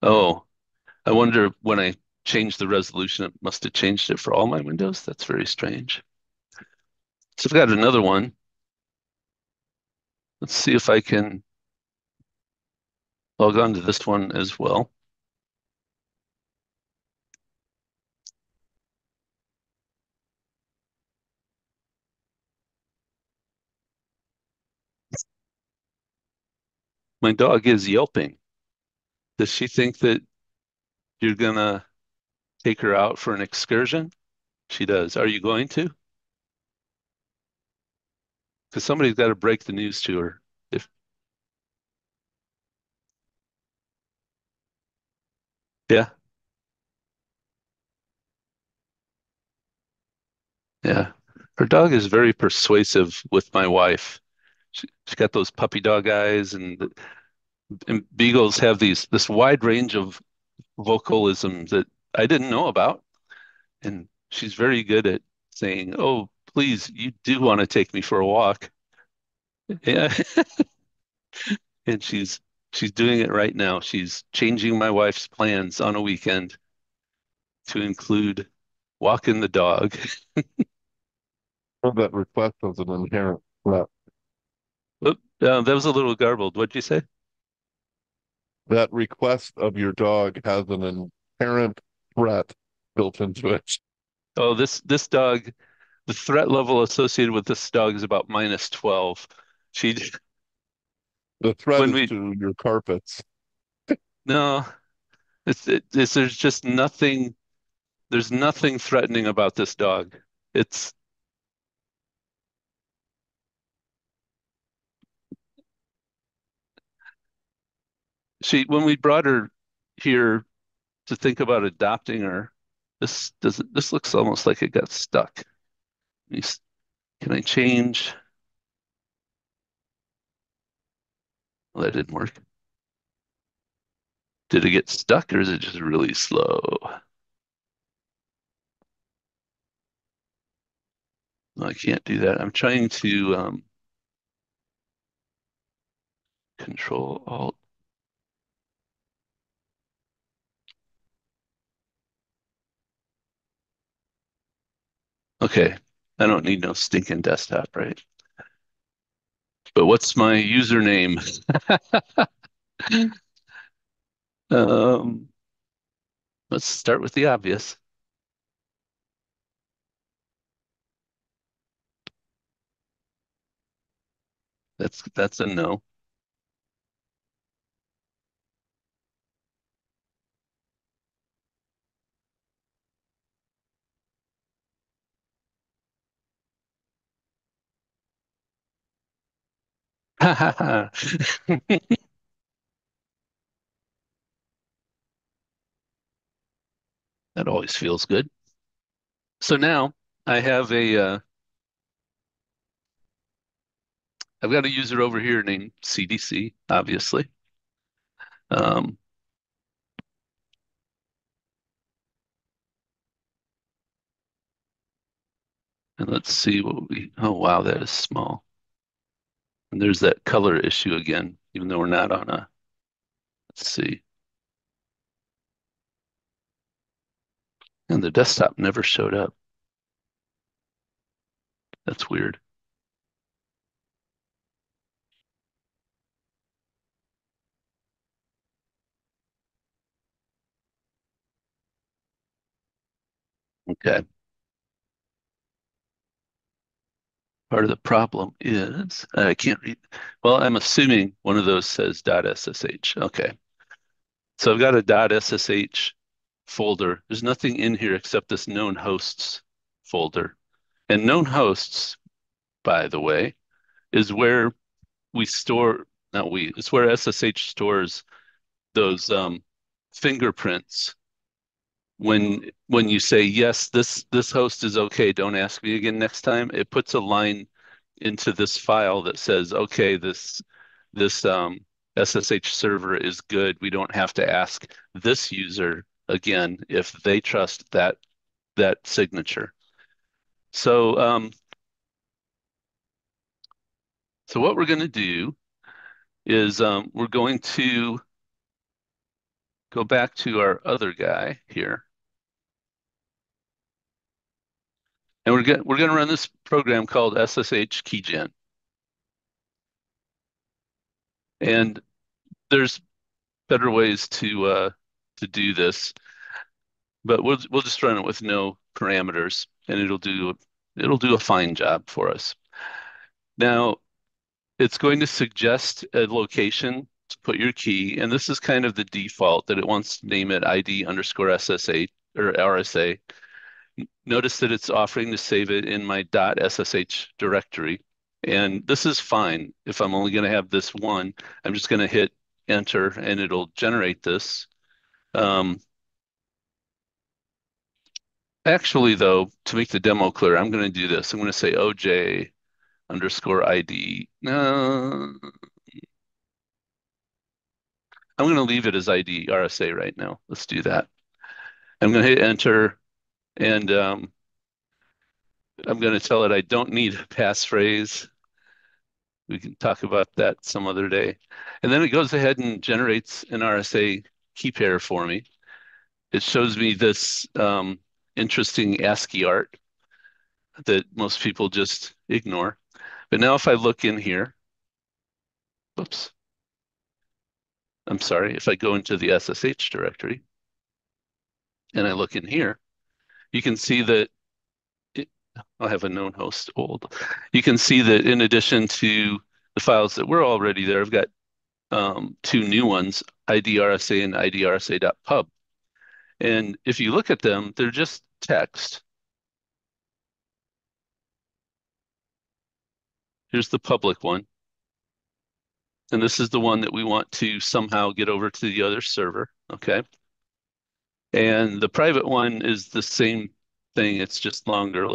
Oh, I wonder when I changed the resolution, it must have changed it for all my windows. That's very strange. So I've got another one. Let's see if I can log on to this one as well. My dog is yelping. Does she think that you're gonna take her out for an excursion? She does. Are you going to? Because somebody's got to break the news to her. If yeah, yeah. Her dog is very persuasive with my wife. She's got those puppy dog eyes, and beagles have this wide range of vocalisms that I didn't know about. And she's very good at saying, "Oh, please, you do want to take me for a walk." Yeah. And she's doing it right now. She's changing my wife's plans on a weekend to include walking the dog. Well, that request was an inherent threat. Oop, that was a little garbled. What'd you say? That request of your dog has an inherent threat built into it. Oh, this dog, the threat level associated with this dog is about -12. She The threat when is we to your carpets. no, there's just nothing. There's nothing threatening about this dog. It's she when we brought her here to think about adopting her, this looks almost like it got stuck. Can I change? Well, that didn't work. Did it get stuck or is it just really slow? No, I can't do that. I'm trying to Control Alt. Okay, I don't need no stinking desktop, right? But what's my username? Um, let's start with the obvious. That's a no. That always feels good. So now I have I've got a user over here named CDC, obviously. Um, and let's see oh wow, that is small. And there's that color issue again, even though we're not on let's see. And the desktop never showed up. That's weird. Okay. Part of the problem is I can't read. Well, I'm assuming one of those says .ssh. Okay. So I've got a .ssh folder. There's nothing in here except this known hosts folder. And known hosts, by the way, is where we store, not we, it's where SSH stores those fingerprints when you say yes, this host is okay, don't ask me again next time, it puts a line into this file that says, okay, this SSH server is good. We don't have to ask this user again if they trust that signature. So so what we're going to do is we're going to go back to our other guy here. And we're going to run this program called SSH keygen. And there's better ways to do this, but we'll just run it with no parameters, and it'll do a fine job for us. Now, it's going to suggest a location to put your key, and this is kind of the default that it wants to name it ID_SSH or RSA. Notice that it's offering to save it in my .ssh directory. And this is fine. If I'm only going to have this one, I'm just going to hit enter and it'll generate this. Actually, though, to make the demo clear, I'm going to do this. I'm going to say OJ underscore ID. No, I'm going to leave it as ID RSA right now. Let's do that. I'm going to hit enter and I'm going to tell it I don't need a passphrase. We can talk about that some other day. And then it goes ahead and generates an RSA key pair for me. It shows me this interesting ASCII art that most people just ignore. But now if I look in here, whoops, I'm sorry, if I go into the SSH directory and I look in here, you can see that I'll have a known host old. You can see that in addition to the files that were already there, I've got two new ones, IDRSA and IDRSA.pub. And if you look at them, they're just text. Here's the public one. And this is the one that we want to somehow get over to the other server, okay? And the private one is the same thing, it's just longer.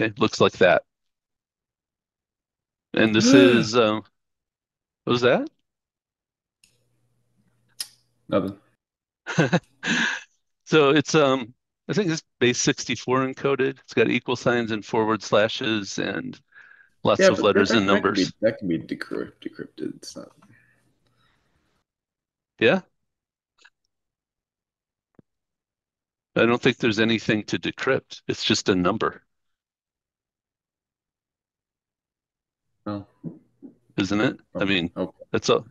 Okay, looks like that. And this is, what was that? Nothing. So it's, I think it's base 64 encoded. It's got equal signs and forward slashes and lots Yeah, of but letters and numbers. that can be decrypted. It's not. Yeah? I don't think there's anything to decrypt. It's just a number, Oh, isn't it? I mean, okay. that's all.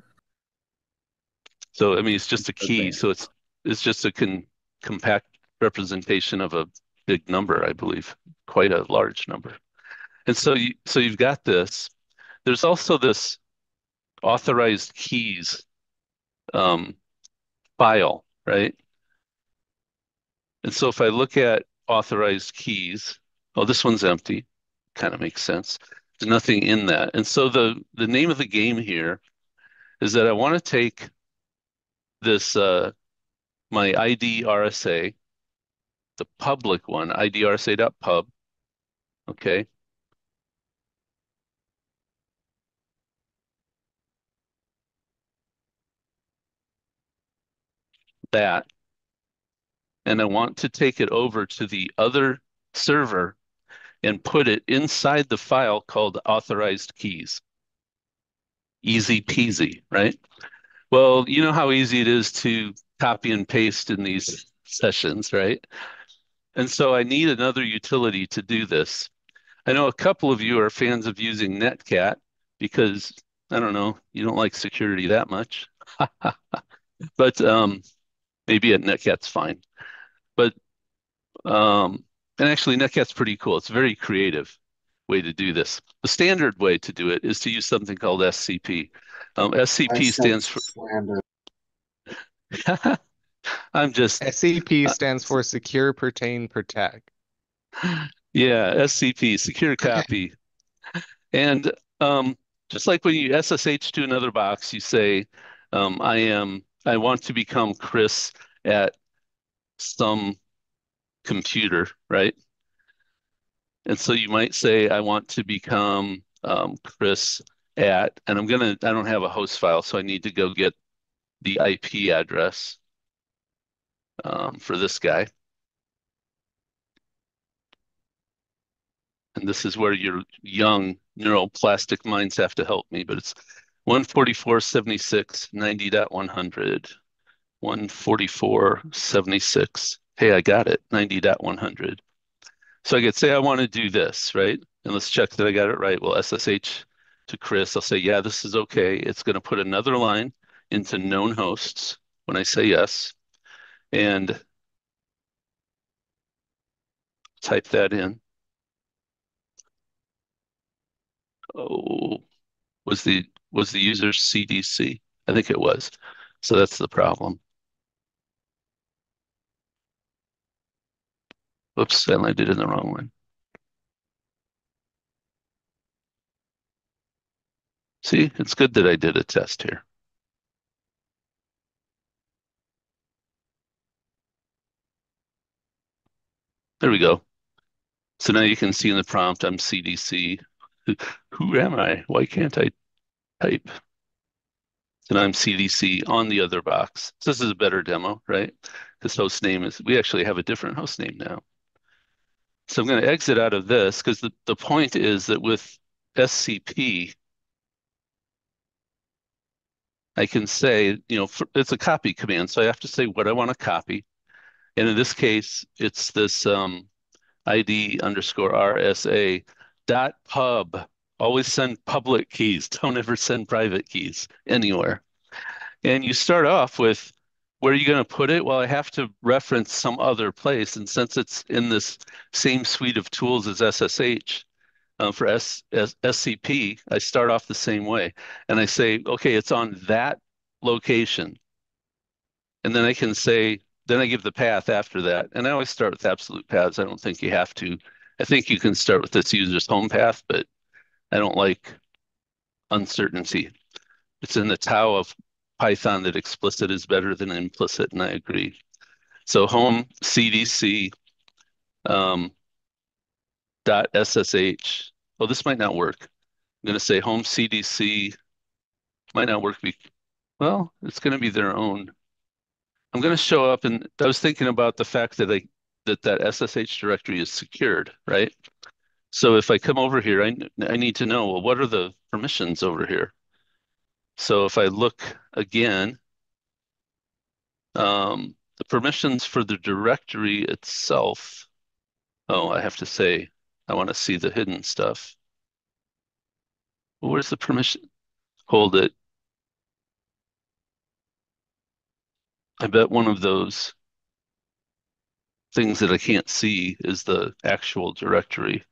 So I mean, it's just a Good key. thing. So it's just a compact representation of a big number, I believe, quite a large number. And so you've got this. There's also this authorized keys um, file, right? And so if I look at authorized keys, oh, this one's empty. Kind of makes sense. There's nothing in that. And so the name of the game here is that I want to take this my ID RSA, the public one, idrsa.pub, okay? That, and I want to take it over to the other server and put it inside the file called authorized keys. Easy peasy, right? Well, you know how easy it is to copy and paste in these sessions, right? And so I need another utility to do this. I know a couple of you are fans of using Netcat because, I don't know, you don't like security that much. But maybe at Netcat's fine. But and actually Netcat's pretty cool. It's a very creative way to do this. The standard way to do it is to use something called SCP. I SCP stands sense for slander. I'm just SCP stands for Secure, Pertain, Protect. yeah, SCP, secure copy. And just like when you SSH to another box, you say, I want to become Chris at some computer, right? And so you might say, I want to become Chris at, and I don't have a host file, so I need to go get the IP address for this guy. And this is where your young neuroplastic minds have to help me, but it's 144.76.90.100. 144.76. Hey, I got it, 90.100. So I could say I want to do this, right? And let's check that I got it right. Well, SSH to Chris, I'll say, yeah, this is okay. It's going to put another line into known hosts when I say yes, and type that in. Oh, Was the user CDC? I think it was. So that's the problem. Whoops, I landed in the wrong one. See, it's good that I did a test here. There we go. So now you can see in the prompt, I'm CDC. Who am I? Why can't I type? So now I'm CDC on the other box. So this is a better demo, right? This host name is, we actually have a different host name now. So I'm going to exit out of this because the point is that with SCP, I can say, it's a copy command. So I have to say what I want to copy. And in this case, it's this ID underscore RSA dot pub. Always send public keys. Don't ever send private keys anywhere. And you start off with where are you going to put it? Well, I have to reference some other place. And since it's in this same suite of tools as SSH, for SCP, I start off the same way. And I say, okay, it's on that location. And then I can say, then I give the path after that. And I always start with absolute paths. I don't think you have to. I think you can start with this user's home path, but I don't like uncertainty. It's in the Tao of Python that explicit is better than implicit, and I agree. So home CDC dot SSH. Well, this might not work. I'm going to say home CDC might not work. Well, it's going to be their own. I'm going to show up, and I was thinking about the fact that that SSH directory is secured, right? So if I come over here, I need to know, well, what are the permissions over here? So if I look again, the permissions for the directory itself, oh, I have to say, I want to see the hidden stuff. Well, where's the permission? Hold it. I bet one of those things that I can't see is the actual directory.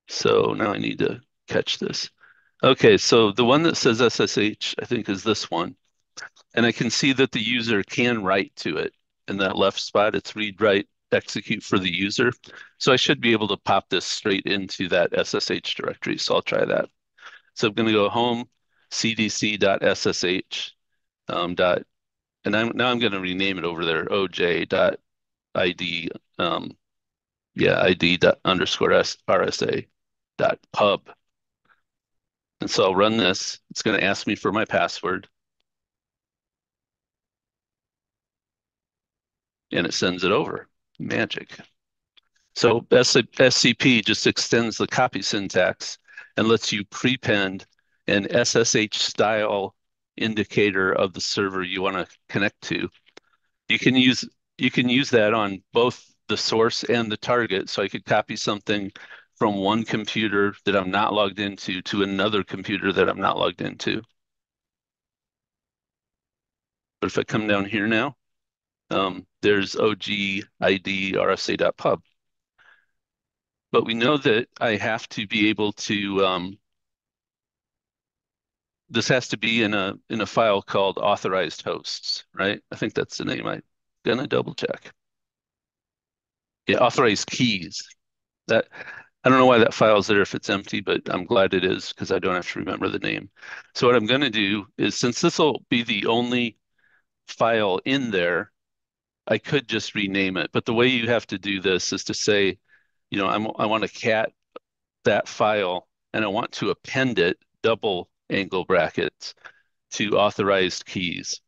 So now I need to catch this. Okay, so the one that says SSH, I think is this one. And I can see that the user can write to it. In that left spot, it's read, write, execute for the user. So I should be able to pop this straight into that SSH directory. So I'll try that. So I'm going to go home cdc.ssh and now I'm going to rename it over there, oj.id, id underscore rsa dot pub. And so I'll run this. It's going to ask me for my password. And it sends it over. Magic. So SCP just extends the copy syntax and lets you prepend an SSH style indicator of the server you want to connect to. You can use that on both the source and the target. So I could copy something from one computer that I'm not logged into to another computer that I'm not logged into. But if I come down here now, there's OG-ID-RSA.pub. But we know that I have to be able to, this has to be in a file called authorized hosts, right? I think that's the name. I'm gonna double check. Yeah, authorized keys. That I don't know why that file's there if it's empty, but I'm glad it is because I don't have to remember the name. So what I'm gonna do is, since this will be the only file in there, I could just rename it. But the way you have to do this is to say, I want to cat that file and I want to append it, double angle brackets, to authorized keys.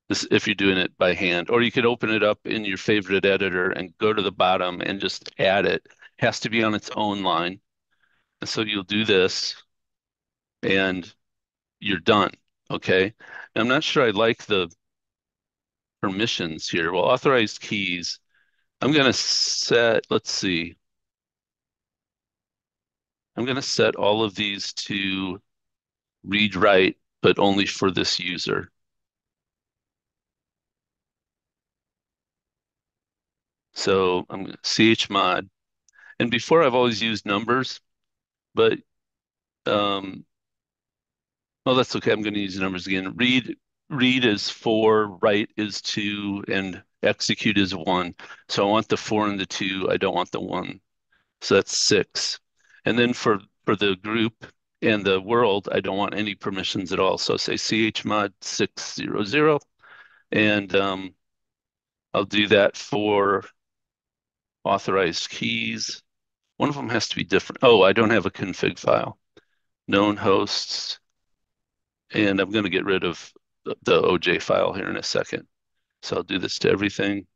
This, if you're doing it by hand, or you could open it up in your favorite editor and go to the bottom and just add it. It has to be on its own line. And so you'll do this and you're done. Okay. Now, I'm not sure I like the permissions here. Well, authorized keys, I'm going to set, let's see. I'm going to set all of these to read write, but only for this user. So I'm going to chmod. And before I've always used numbers, But um, oh, that's okay. I'm going to use numbers again. Read is 4, write is 2, and execute is 1. So I want the 4 and the 2. I don't want the 1. So that's 6. And then for the group and the world, I don't want any permissions at all. So say chmod 600, and I'll do that for authorized keys. One of them has to be different. Oh, I don't have a config file. Known hosts, and I'm going to get rid of the OJ file here in a second. So I'll do this to everything.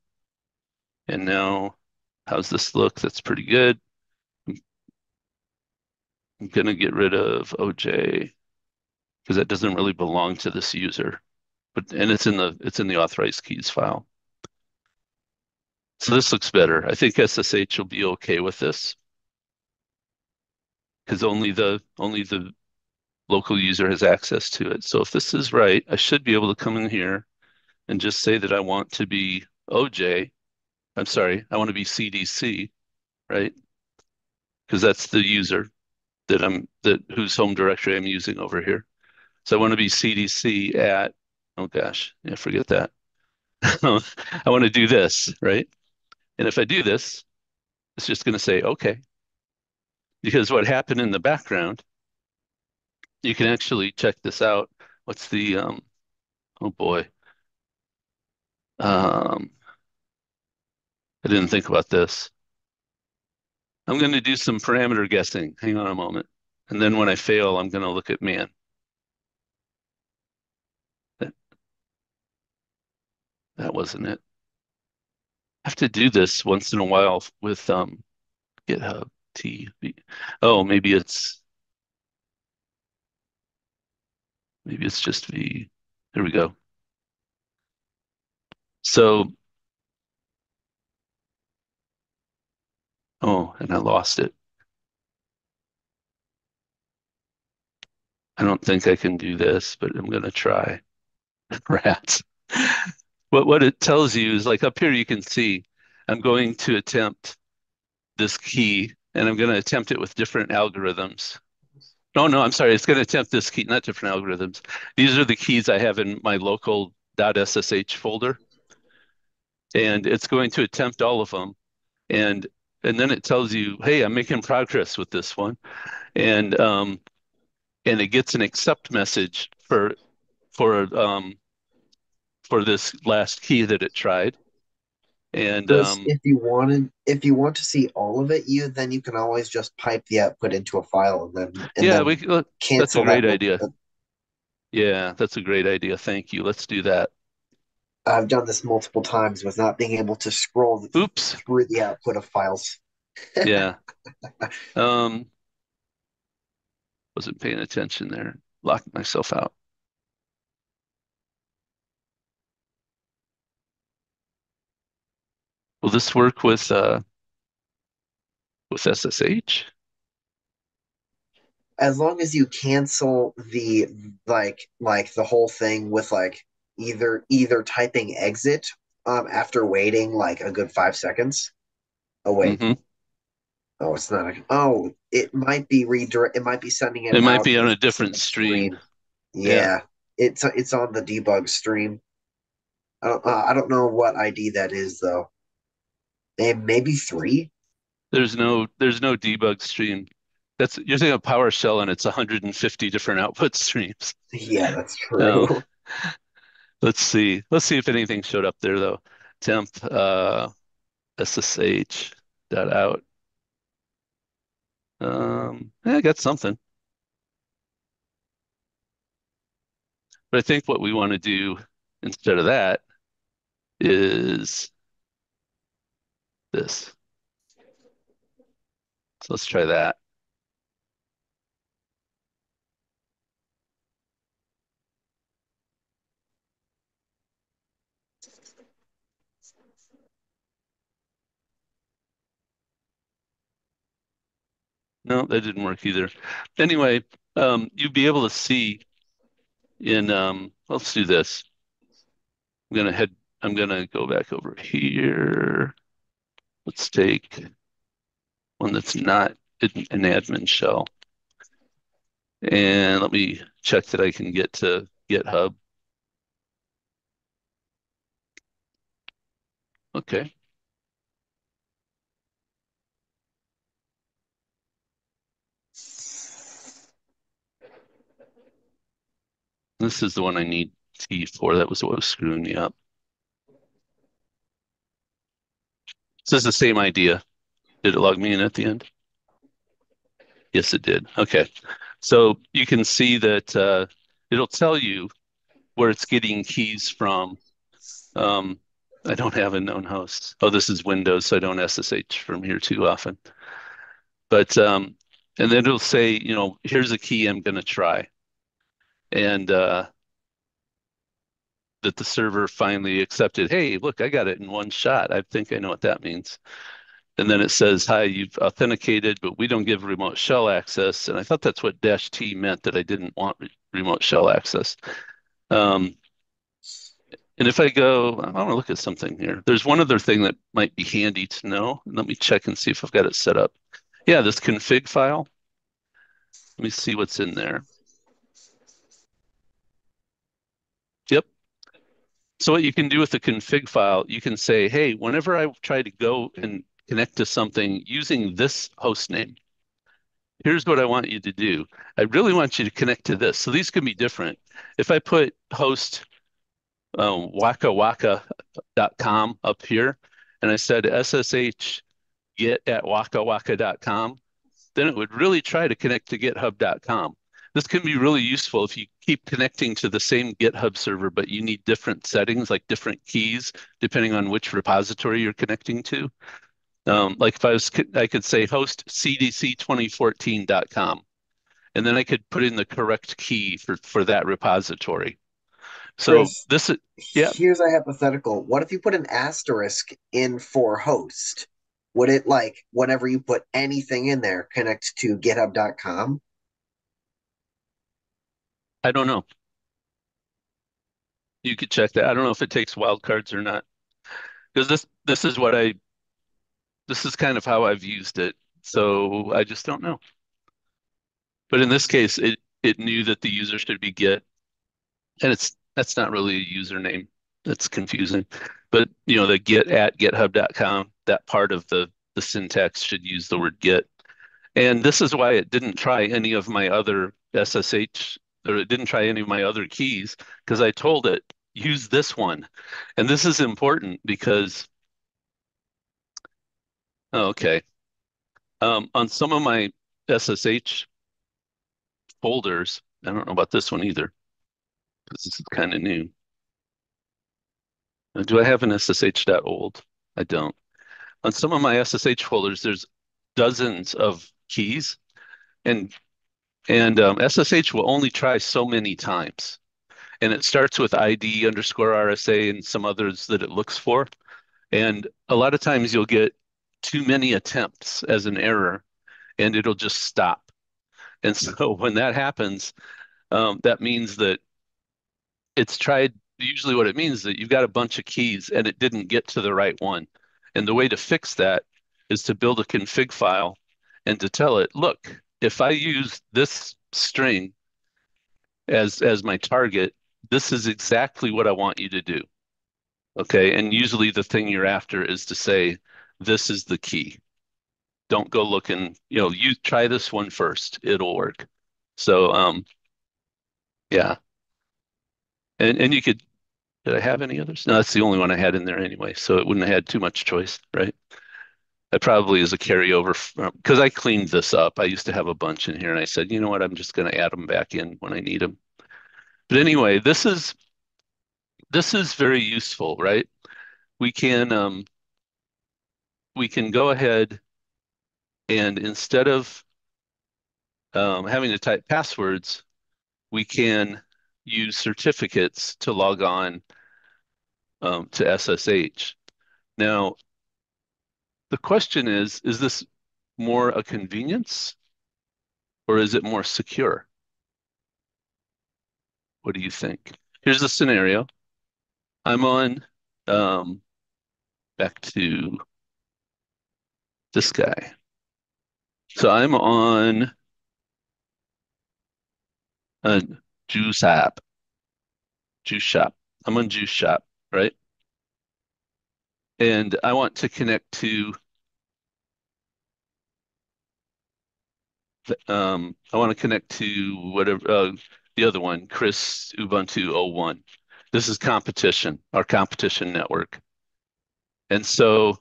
And now, how's this look? That's pretty good. I'm going to get rid of OJ because that doesn't really belong to this user. And it's in the authorized keys file. So this looks better. I think SSH will be okay with this because only the local user has access to it. So if this is right, I should be able to come in here and just say that I want to be OJ. I'm sorry, I want to be CDC, right? Because that's the user whose home directory I'm using over here. So I want to be CDC at, oh gosh, yeah, forget that. I want to do this, right? And if I do this, it's just going to say, okay. Because what happened in the background, you can actually check this out. What's the, oh boy. Um, I didn't think about this. I'm going to do some parameter guessing. Hang on a moment. And then when I fail, I'm going to look at man. That, that wasn't it. I have to do this once in a while with GitHub TV. Oh, maybe it's just V. There we go. So, oh, and I lost it. I don't think I can do this, but I'm going to try. Rats. What it tells you is like up here, you can see I'm going to attempt this key and I'm going to attempt it with different algorithms. No, I'm sorry. It's going to attempt this key, not different algorithms. These are the keys I have in my local .ssh folder, and it's going to attempt all of them. And then it tells you, hey, I'm making progress with this one, and it gets an accept message for for this last key that it tried. And Because if you want to see all of it, you can always just pipe the output into a file and yeah, then that's a cancel great that. idea. Yeah, that's a great idea. Thank you. Let's do that. I've done this multiple times with not being able to scroll Oops. through the output of files. Yeah. Um, wasn't paying attention there. Locked myself out. Will this work with SSH? As long as you cancel the like the whole thing with like either typing exit after waiting like a good 5 seconds. Oh wait. Mm-hmm. Oh, it's not. Oh, it might be redirect. It might be sending it It might out be to on a a different specific stream. stream. Yeah. Yeah, it's on the debug stream. I don't know what ID that is though. Maybe 3. There's no debug stream. That's using a PowerShell and it's 150 different output streams. Yeah, that's Um, true. let's see. Let's see if anything showed up there though. Temp SSH dot out. Yeah, I got something. But I think what we want to do instead of that is this. So let's try that. No, that didn't work either. Anyway, you'd be able to see in, let's do this. I'm gonna go back over here. Let's take one that's not an admin shell. And let me check that I can get to GitHub. Okay. This is the one I need T for. That was what was screwing me up. This is the same idea. Did it log me in at the end? Yes, it did. Okay. So you can see that it'll tell you where it's getting keys from. I don't have a known host. Oh, this is Windows, so I don't SSH from here too often. But and then it'll say, you know, here's a key I'm going to try, and that the server finally accepted. Hey, look, I got it in one shot. I think I know what that means. And then it says, hi, you've authenticated, but we don't give remote shell access. And I thought that's what -T meant, that I didn't want remote shell access. Um, and if I go, I want to look at something here. There's one other thing that might be handy to know. Let me check and see if I've got it set up. Yeah, this config file. Let me see what's in there. Yep. So what you can do with the config file, you can say, hey, whenever I try to go and connect to something using this host name, here's what I want you to do. I really want you to connect to this. So these can be different. If I put host wakawaka.com up here, and I said SSH get at wakawaka.com, then it would really try to connect to github.com. This can be really useful if you keep connecting to the same GitHub server, but you need different settings, like different keys, depending on which repository you're connecting to. Like if I could say host cdc2014.com, and then I could put in the correct key for that repository. So Chris, this is, yeah, here's a hypothetical. What if you put an asterisk in for host? Would it, like, whenever you put anything in there, connect to github.com? I don't know. You could check that. I don't know if it takes wildcards or not, because this is kind of how I've used it. So I just don't know. But in this case, it knew that the user should be Git, and that's not really a username. That's confusing. But you know, the Git at github.com, that part of the syntax should use the word Git. And this is why it didn't try any of my other SSH, or it didn't try any of my other keys, because I told it, use this one. And this is important because, oh, okay, on some of my SSH folders, I don't know about this one either, because this is kind of new. Do I have an SSH.old? I don't. On some of my SSH folders, there's dozens of keys, and SSH will only try so many times. And it starts with ID underscore RSA and some others that it looks for. And a lot of times you'll get too many attempts as an error, and it'll just stop. And so when that happens, that means that it's tried. Usually, what it means is that you've got a bunch of keys and it didn't get to the right one. And the way to fix that is to build a config file and to tell it, look, if I use this string as my target, this is exactly what I want you to do. Okay. And usually the thing you're after is to say, this is the key. Don't go looking, you know, you try this one first. It'll work. So yeah. And you could, did I have any others? No, that's the only one I had in there anyway. So it wouldn't have had too much choice, right? That probably is a carryover because I cleaned this up. I used to have a bunch in here and I said, you know what, I'm just going to add them back in when I need them. But anyway, this is very useful, right? We can we can go ahead and instead of having to type passwords, we can use certificates to log on to SSH. Now, the question is this more a convenience or is it more secure? What do you think? Here's a scenario. I'm on, um, back to this guy. So I'm on Uh, Juice app, Juice Shop. I'm on Juice Shop, right? And I want to connect to I want to connect to whatever the other one, Chris Ubuntu 01. This is competition, our competition network. And so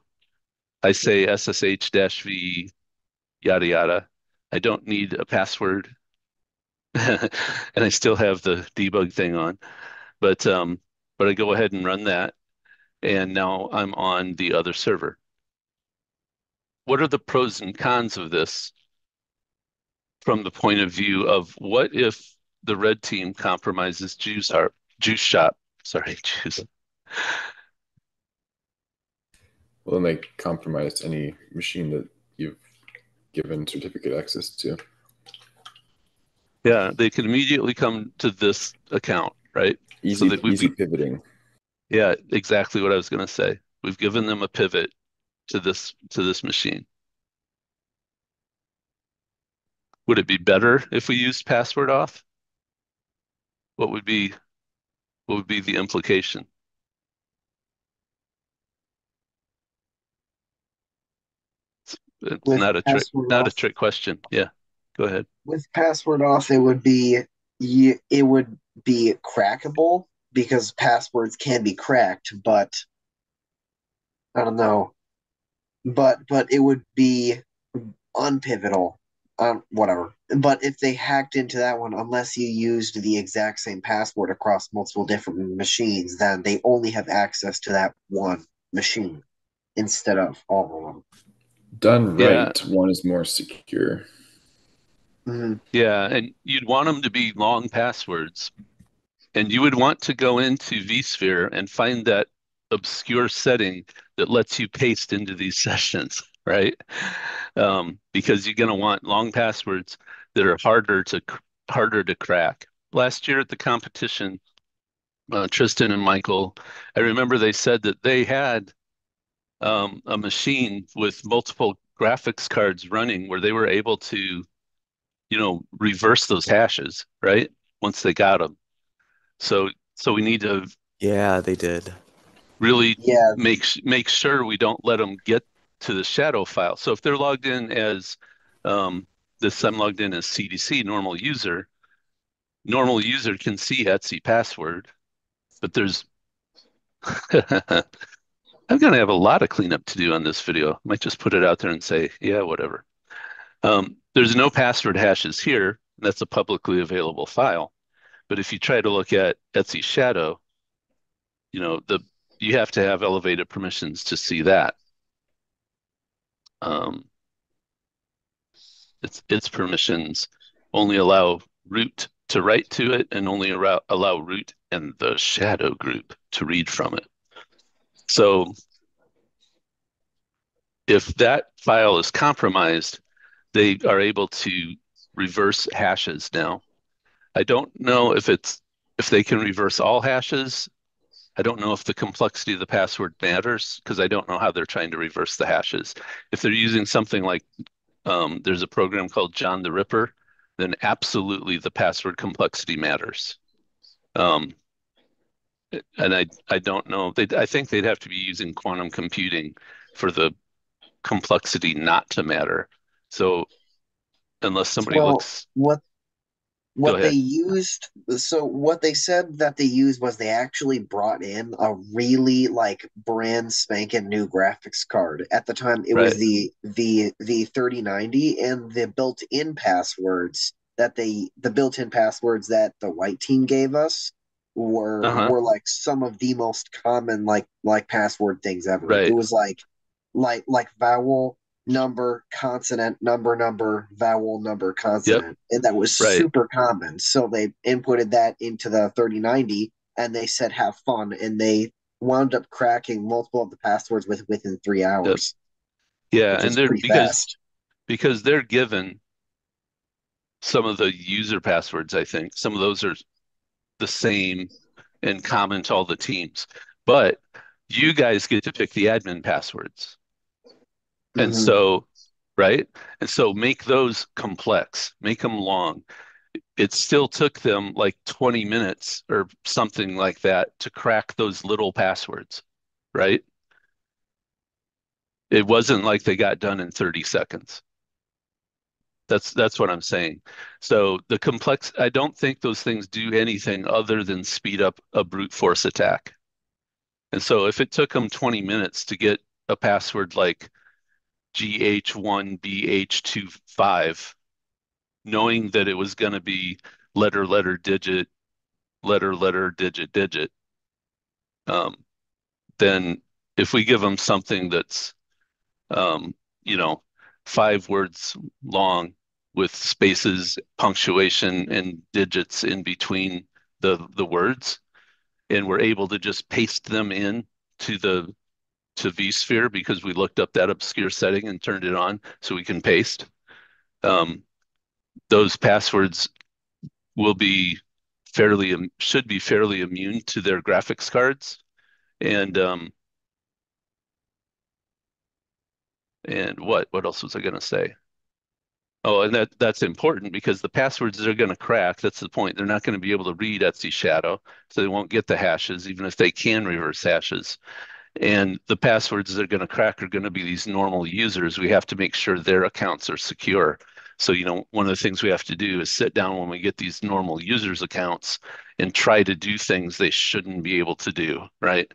I say SSH-V yada yada. I don't need a password. And I still have the debug thing on. But I go ahead and run that, and now I'm on the other server. What are the pros and cons of this from the point of view of what if the red team compromises Juice Shop? Sorry, Juice. Well, then they compromised any machine that you've given certificate access to. Yeah, they can immediately come to this account, right? So that Easy pivoting. Yeah, exactly what I was going to say. We've given them a pivot to this machine. Would it be better if we used password auth? What would be the implication? It's With not a password off, trick question. Yeah, go ahead. with password off, it would be crackable because passwords can be cracked, but I don't know. But it would be unpivotal. Whatever. But if they hacked into that one, unless you used the exact same password across multiple different machines, then they only have access to that one machine instead of all of them. Done Yeah, right, one is more secure. Mhm. yeah, and you'd want them to be long passwords, and you would want to go into vSphere and find that obscure setting that lets you paste into these sessions, right? Because you're going to want long passwords that are harder to crack. Last year at the competition, Tristan and Michael, I remember they said that they had a machine with multiple graphics cards running where they were able to, reverse those hashes, right? Once they got them. So we need to Yeah, they did. really Yeah, make sure we don't let them get to the shadow file. So if they're logged in as this, I'm logged in as CDC normal user can see Etsy password, but there's I'm gonna have a lot of cleanup to do on this video. I might just put it out there and say, yeah, whatever. There's no password hashes here. That's a publicly available file. But if you try to look at Etsy shadow, you know, the you have to have elevated permissions to see that. Um, its permissions only allow root to write to it and only allow root and the shadow group to read from it. So if that file is compromised, they are able to reverse hashes now. I don't know if they can reverse all hashes. I don't know if the complexity of the password matters because I don't know how they're trying to reverse the hashes. If they're using something like there's a program called John the Ripper, then absolutely the password complexity matters. And I don't know. I think they'd have to be using quantum computing for the complexity not to matter. So unless somebody well, looks, go what they ahead. used, so what they said that they used was they actually brought in a really like brand spanking new graphics card. At the time it was Right. the 3090, and the built-in passwords that the white team gave us Uh-huh. were like some of the most common like password things ever. It Right. was like vowel number consonant number vowel number Yep. consonant, and that was Right. super common. So they inputted that into the 3090, and they said have fun, and they wound up cracking multiple of the passwords within three Yep. hours, Yeah. which And is they're pretty fast. because they're given some of the user passwords, I think. Some of those are the same and common to all the teams. But you guys get to pick the admin passwords. And Mm-hmm. so, right? And so make those complex, make them long. it still took them like 20 minutes or something like that to crack those little passwords, right? It wasn't like they got done in 30 seconds. That's what I'm saying. So I don't think those things do anything other than speed up a brute force attack. And so if it took them 20 minutes to get a password like GH1BH25, knowing that it was going to be letter, letter, digit, letter, letter, digit, digit, um, then if we give them something that's, um, you know, 5 words long with spaces, punctuation, and digits in between the words, and we're able to just paste them in to vSphere because we looked up that obscure setting and turned it on so we can paste. Those passwords will be should be fairly immune to their graphics cards. And what else was I going to say? Oh, and that's important because the passwords they're going to crack. That's the point. They're not going to be able to read Etsy Shadow, so they won't get the hashes, even if they can reverse hashes. And the passwords they're going to crack are going to be these normal users. We have to make sure their accounts are secure. So, one of the things we have to do is sit down when we get these normal users' accounts and try to do things they shouldn't be able to do, right?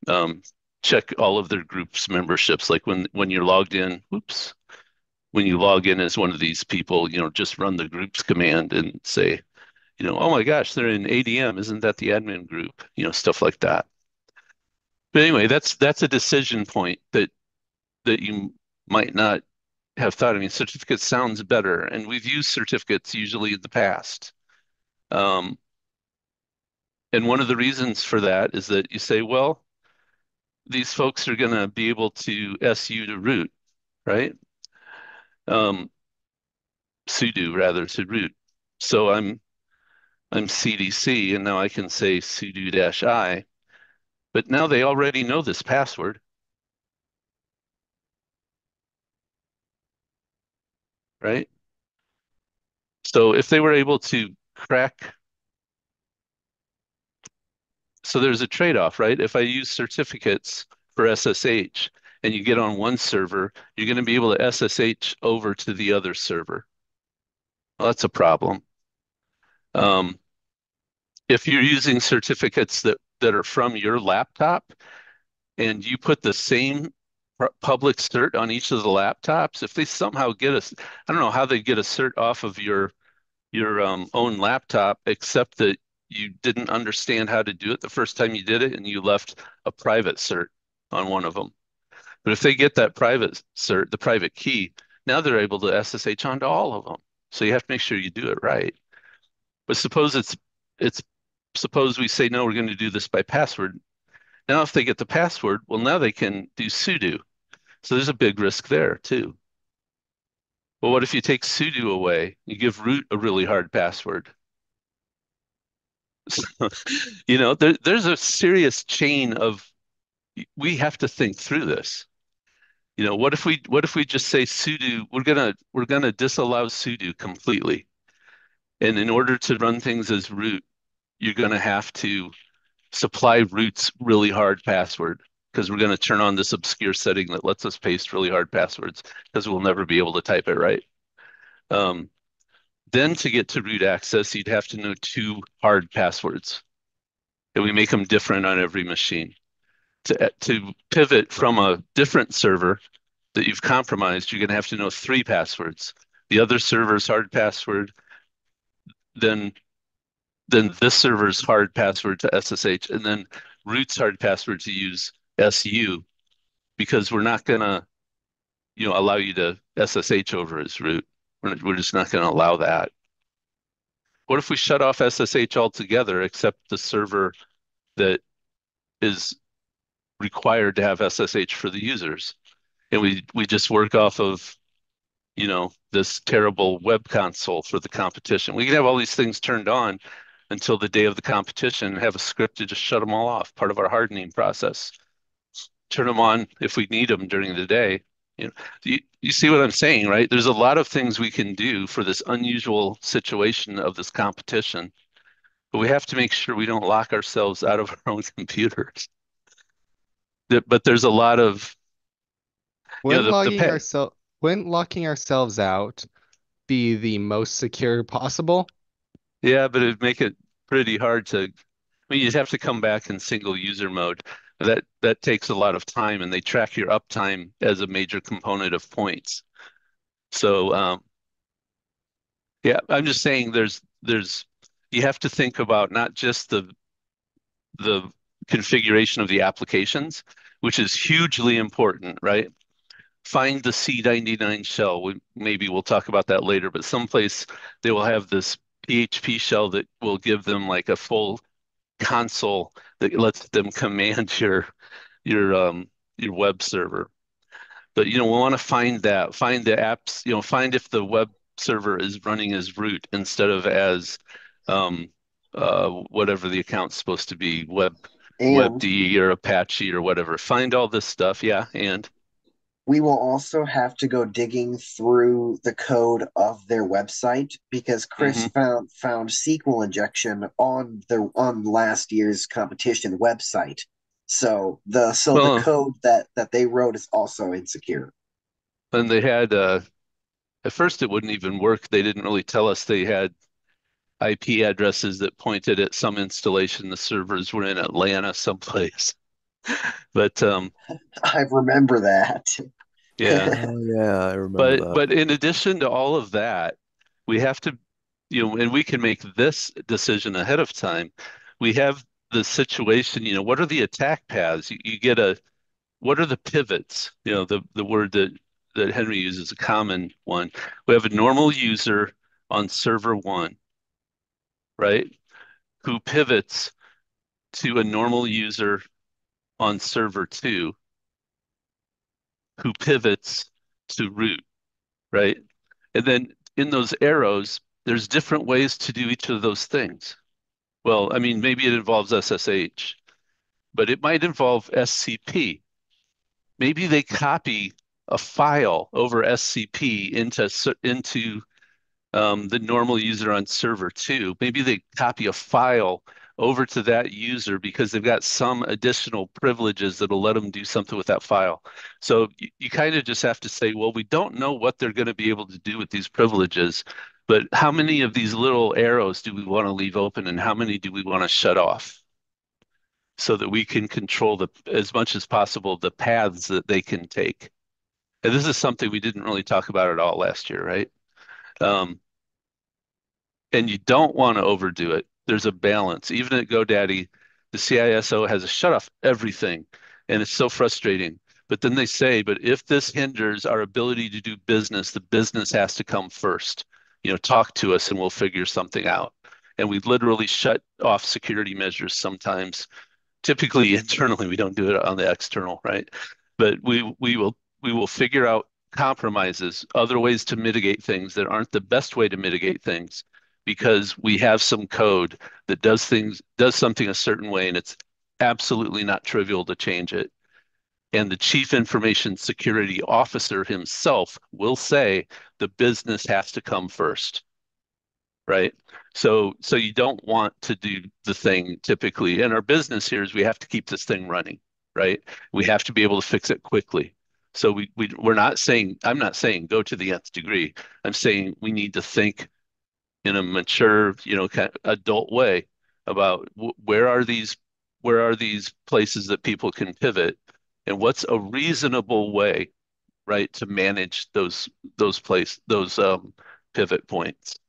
Um, check all of their groups memberships. Like when you're logged in, when you log in as one of these people, just run the groups command and say, oh my gosh, they're in ADM. Isn't that the admin group? Stuff like that. But anyway, that's a decision point that you might not have thought. I mean, certificates sounds better, and we've used certificates usually in the past. Um, and one of the reasons for that is that you say, well, these folks are going to be able to SU to root, right? Um, sudo rather to root. So I'm CDC, and now I can say sudo-i, but now they already know this password, right? So if they were able to crack, so there's a trade-off, right? If I use certificates for SSH and you get on one server, you're going to be able to SSH over to the other server. Well, that's a problem. If you're using certificates that are from your laptop and you put the same public cert on each of the laptops, if they somehow I don't know how they get a cert off of your own laptop, except that you didn't understand how to do it the first time you did it and you left a private cert on one of them. But if they get that private cert, the private key, now they're able to SSH onto all of them. So you have to make sure you do it right. But suppose we say, no, we're going to do this by password. Now, if they get the password, well, now they can do sudo. So there's a big risk there too. Well, what if you take sudo away? You give root a really hard password. So, there's a serious chain of, we have to think through this. What if we just say sudo, we're gonna disallow sudo completely. And in order to run things as root, you're gonna have to supply root's really hard password because we're gonna turn on this obscure setting that lets us paste really hard passwords because we'll never be able to type it right. Then to get to root access, you'd have to know 2 hard passwords. And we make them different on every machine. To pivot from a different server that you've compromised, you're going to have to know 3 passwords. The other server's hard password, then this server's hard password to SSH, and then root's hard password to use SU, because we're not going to, allow you to SSH over as root. We're just not going to allow that. What if we shut off SSH altogether, except the server that is required to have SSH for the users? And we just work off of, this terrible web console for the competition. We can have all these things turned on until the day of the competition and have a script to just shut them all off, part of our hardening process. Turn them on if we need them during the day, You know, you see what I'm saying, right? There's a lot of things we can do for this unusual situation of this competition, but we have to make sure we don't lock ourselves out of our own computers. But there's a lot of, Wouldn't the logging pet. ourselves wouldn't locking ourselves out be the most secure possible? Yeah, but it'd make it pretty hard to. I mean, you'd have to come back in single user mode. That takes a lot of time, and they track your uptime as a major component of points. So, yeah, I'm just saying there's you have to think about not just the configuration of the applications, which is hugely important, right? Find the C99 shell. Maybe we'll talk about that later, but someplace they will have this PHP shell that will give them like a full console that lets them command your your web server. But we want to find that, find the apps, find if the web server is running as root instead of as um, whatever the account's supposed to be, And WebD or Apache or whatever. Find all this stuff, yeah, and we will also have to go digging through the code of their website because Chris hmm found SQL injection on last year's competition website. So the well, code that they wrote is also insecure. and they had at first it wouldn't even work. They didn't really tell us they had IP addresses that pointed at some installation. The servers were in Atlanta someplace. But I remember that. yeah. Oh yeah, I remember But that. but in addition to all of that, we have to, and we can make this decision ahead of time. We have the situation, what are the attack paths? You get what are the pivots? The word that Henry uses, a common one. We have a normal user on server one, right? Who pivots to a normal user on server two, who pivots to root, right? And then in those arrows, there's different ways to do each of those things. Well, I mean, maybe it involves SSH, but it might involve SCP. Maybe they copy a file over SCP into the normal user on server two. Maybe they copy a file over to that user because they've got some additional privileges that'll let them do something with that file. So you kind of just have to say, well, we don't know what they're going to be able to do with these privileges, but how many of these little arrows do we want to leave open and how many do we want to shut off so that we can control as much as possible the paths that they can take? And this is something we didn't really talk about at all last year, right? Um, and you don't want to overdo it. There's a balance. Even at GoDaddy, the CISO has a shut off everything, and it's so frustrating. But then they say, but if this hinders our ability to do business, the business has to come first. Talk to us and we'll figure something out. And we literally shut off security measures sometimes. Typically internally, we don't do it on the external, right? But we will figure out compromises, other ways to mitigate things that aren't the best way to mitigate things because we have some code that does something a certain way, and it's absolutely not trivial to change it. And the chief information security officer himself will say the business has to come first, right? So you don't want to do the thing typically. And our business here is we have to keep this thing running, right? We have to be able to fix it quickly. So we're not saying, I'm not saying go to the nth degree. I'm saying we need to think in a mature, kind of adult way about where are these places that people can pivot and what's a reasonable way, right, to manage those pivot points.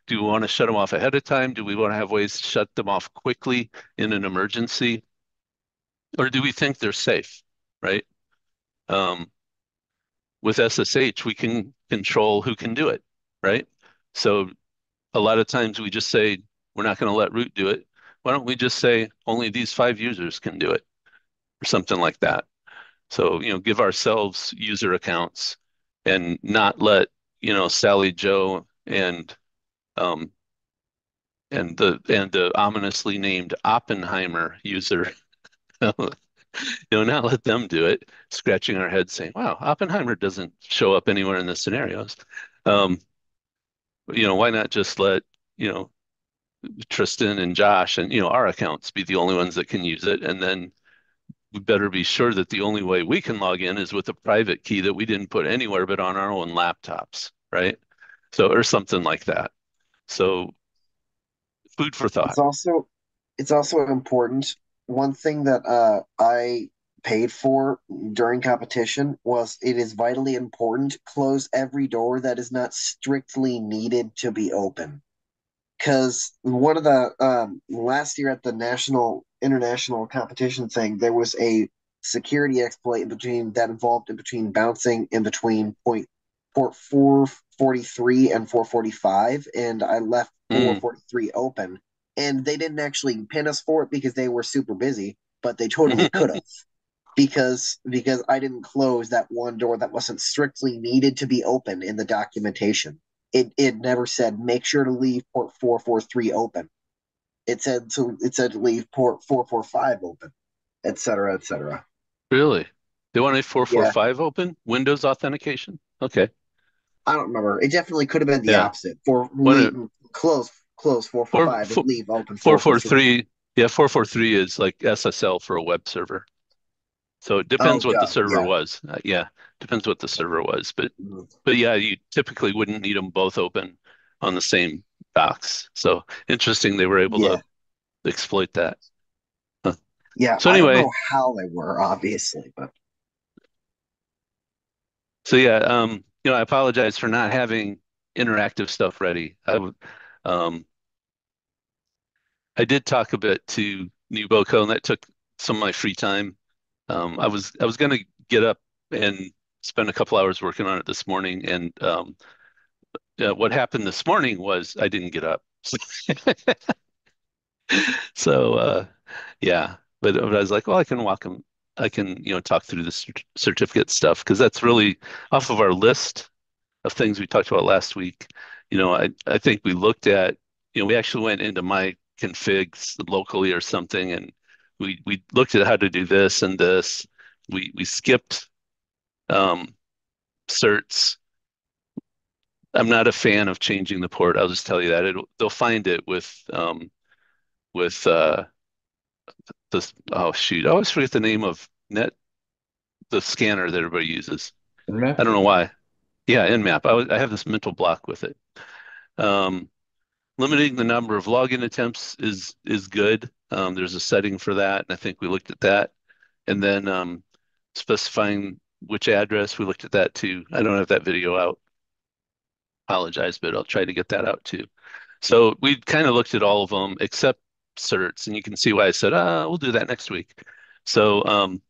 Do we want to shut them off ahead of time? Do we want to have ways to shut them off quickly in an emergency? Or do we think they're safe, right? Um, with SSH, we can control who can do it, right? So a lot of times we just say, we're not going to let root do it. Why don't we just say only these 5 users can do it or something like that? So, give ourselves user accounts and not let, Sally Joe um, and the ominously named Oppenheimer user Not let them do it, scratching our heads saying, wow, Oppenheimer doesn't show up anywhere in the scenarios. Um, why not just let, you know, Tristan and Josh and, our accounts be the only ones that can use it. And then we better be sure that the only way we can log in is with a private key that we didn't put anywhere but on our own laptops, right? So, or something like that. So, food for It's thought. also it's also important. One thing that I paid for during competition was it is vitally important close every door that is not strictly needed to be open. Because one of the last year at the national international competition thing, there was a security exploit in between that involved in between bouncing in between port 443 and 445, and I left Mm. 443 open, and they didn't actually pin us for it because they were super busy, but they totally could have because I didn't close that one door that wasn't strictly needed to be open in the documentation. It never said make sure to leave port 443 open. It said to leave port 445 open, etc., etc. Really? They want a Yeah, 445 open? Windows authentication? Okay. I don't remember. It definitely could have been the Yeah. opposite. For One leave close four 445 and four leave open four 443. 443. Yeah, 443 is like SSL for a web server. So it Oh depends what the god, server yeah. was. Yeah, depends what the server was. But Mhm. but yeah, you typically wouldn't need them both open on the same docs. So interesting they were able Yeah, to exploit that. Huh. yeah. So I don't anyway, know how they were, obviously, but so yeah, I apologize for not having interactive stuff ready. Um, I did talk a bit to New Boko, and that took some of my free time. I was gonna get up and spend a couple hours working on it this morning, and what happened this morning was I didn't get up. So yeah, but I was like, well, I can walk them. I can talk through the certificate stuff because that's really off of our list of things we talked about last week. I think we looked at, we actually went into my configs locally or something, and we looked at how to do this and this. We skipped um, certs. I'm not a fan of changing the port. I'll just tell you that they'll find it with this. Oh shoot, I always forget the name of the scanner that everybody uses. Nmap? I don't know why. Yeah, Nmap. I have this mental block with it. Um, Limiting the number of login attempts is good. There's a setting for that, and I think we looked at that. And then specifying which address, we looked at that too. I don't have that video out. Apologize, but I'll try to get that out too. So we kind of looked at all of them except certs, and you can see why I said, we'll do that next week. So, and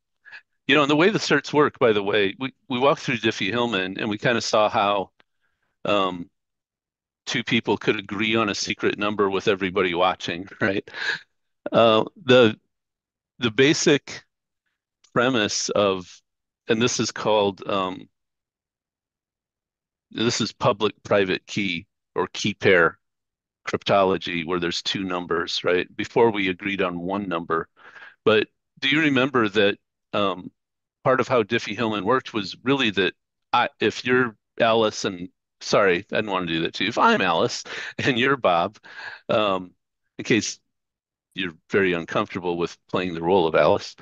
the way the certs work, by the way, we walked through Diffie-Hellman and we kind of saw how um, two people could agree on a secret number with everybody watching, right? The basic premise of, and this is public-private key or key pair cryptology, where there's two numbers, right? Before we agreed on one number. But do you remember that um, part of how Diffie-Hellman worked was really that if you're Alice and sorry, I didn't want to do that to you. If I'm Alice and you're Bob, um, in case you're very uncomfortable with playing the role of Alice,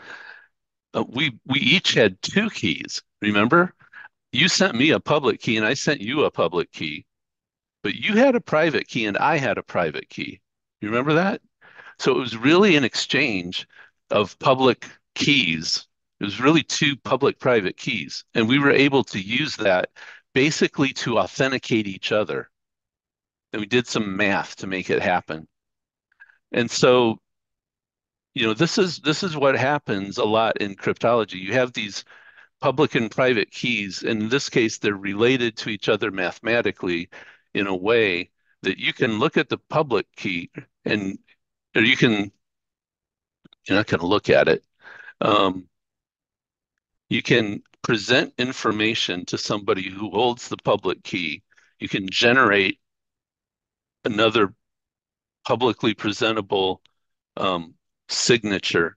we each had two keys. Remember, you sent me a public key and I sent you a public key, but you had a private key and I had a private key. You remember that? So it was really an exchange of public keys. It was really two public-private keys. And we were able to use that basically to authenticate each other. And we did some math to make it happen. And so, this is what happens a lot in cryptology. You have these public and private keys. And in this case, they're related to each other mathematically in a way that you can look at the public key and or you're not going to look at it. Um, you can present information to somebody who holds the public key. You can generate another publicly presentable um, signature.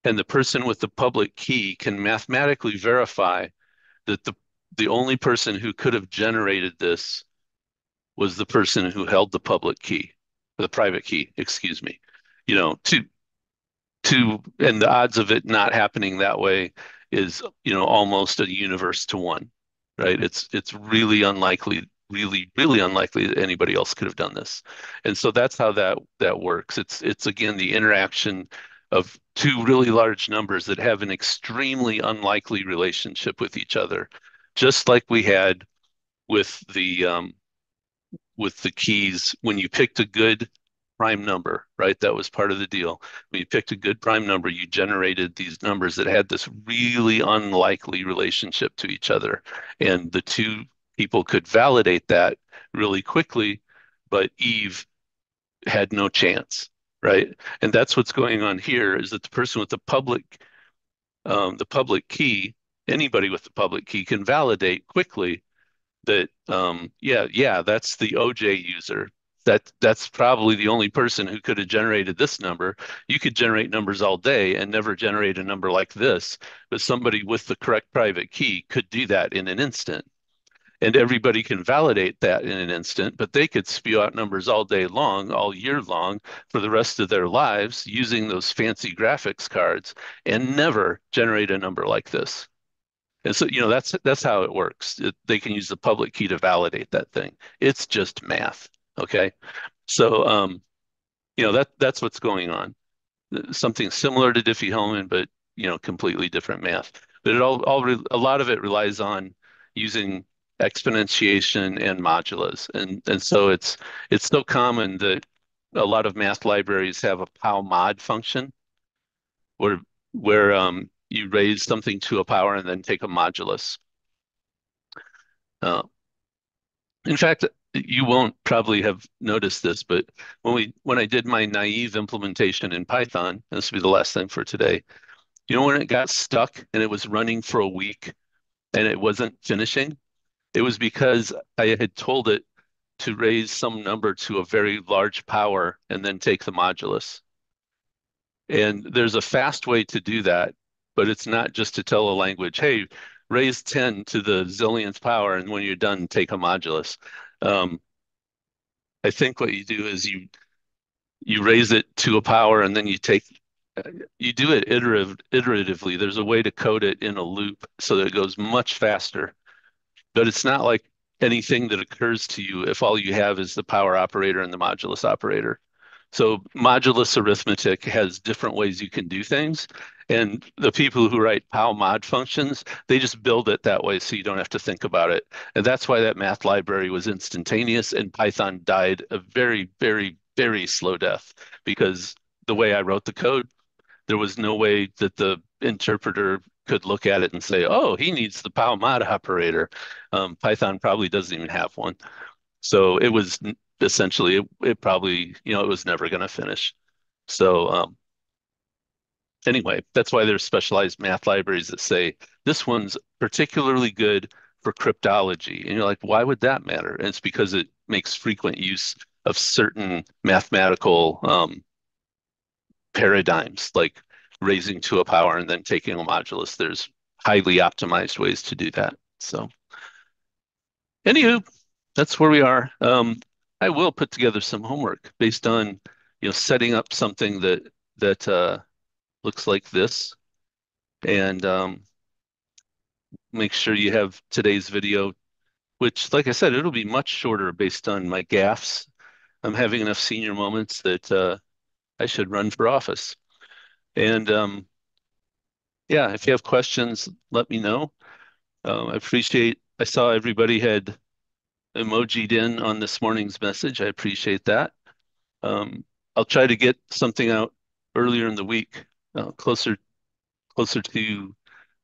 and the person with the public key can mathematically verify that the only person who could have generated this was the person who held the public key, the private key, excuse me. You know, and the odds of it not happening that way is, almost a universe to one, right? It's really unlikely, really, really unlikely that anybody else could have done this. And so that's how that works. It's again the interaction of two really large numbers that have an extremely unlikely relationship with each other, just like we had with the keys when you picked a good prime number, right? That was part of the deal. When you picked a good prime number, you generated these numbers that had this really unlikely relationship to each other. And the two people could validate that really quickly, but Eve had no chance, right? And that's what's going on here is that the person with the public key, anybody with the public key can validate quickly that yeah, that's the OJ user. That's probably the only person who could have generated this number. You could generate numbers all day and never generate a number like this, but somebody with the correct private key could do that in an instant. And everybody can validate that in an instant, but they could spew out numbers all day long, all year long, for the rest of their lives using those fancy graphics cards and never generate a number like this. And so, that's how it works. They can use the public key to validate that thing. It's just math. Okay. So, that's what's going on. Something similar to Diffie-Hellman, but, completely different math. But a lot of it relies on using exponentiation and modulas. And so it's so common that a lot of math libraries have a pow mod function where you raise something to a power and then take a modulus. Uh, in fact, you won't probably have noticed this, but when I did my naive implementation in Python, this will be the last thing for today. When it got stuck and it was running for a week and it wasn't finishing, it was because I had told it to raise some number to a very large power and then take the modulus. And there's a fast way to do that, but it's not just to tell a language, hey, raise 10 to the zillionth power, and when you're done, take a modulus. I think what you do is you raise it to a power, and then you do it iteratively. There's a way to code it in a loop so that it goes much faster. But it's not like anything that occurs to you if all you have is the power operator and the modulus operator. So modulus arithmetic has different ways you can do things. And the people who write POW mod functions, they just build it that way so you don't have to think about it. And that's why that math library was instantaneous and Python died a very, very, very slow death because the way I wrote the code, there was no way that the interpreter could look at it and say, oh, he needs the POW mod operator. Python probably doesn't even have one. So it was essentially, it probably, it was never going to finish. So anyway, that's why there's specialized math libraries that say this one's particularly good for cryptology. And you're like, why would that matter? And it's because it makes frequent use of certain mathematical paradigms, like raising to a power and then taking a modulus. There's highly optimized ways to do that. So anywho, that's where we are. I will put together some homework based on, setting up something that looks like this, and make sure you have today's video, which, like I said, it'll be much shorter based on my gaffes. I'm having enough senior moments that I should run for office. And yeah, if you have questions, let me know. I saw everybody had emojied in on this morning's message. I appreciate that. I'll try to get something out earlier in the week, closer to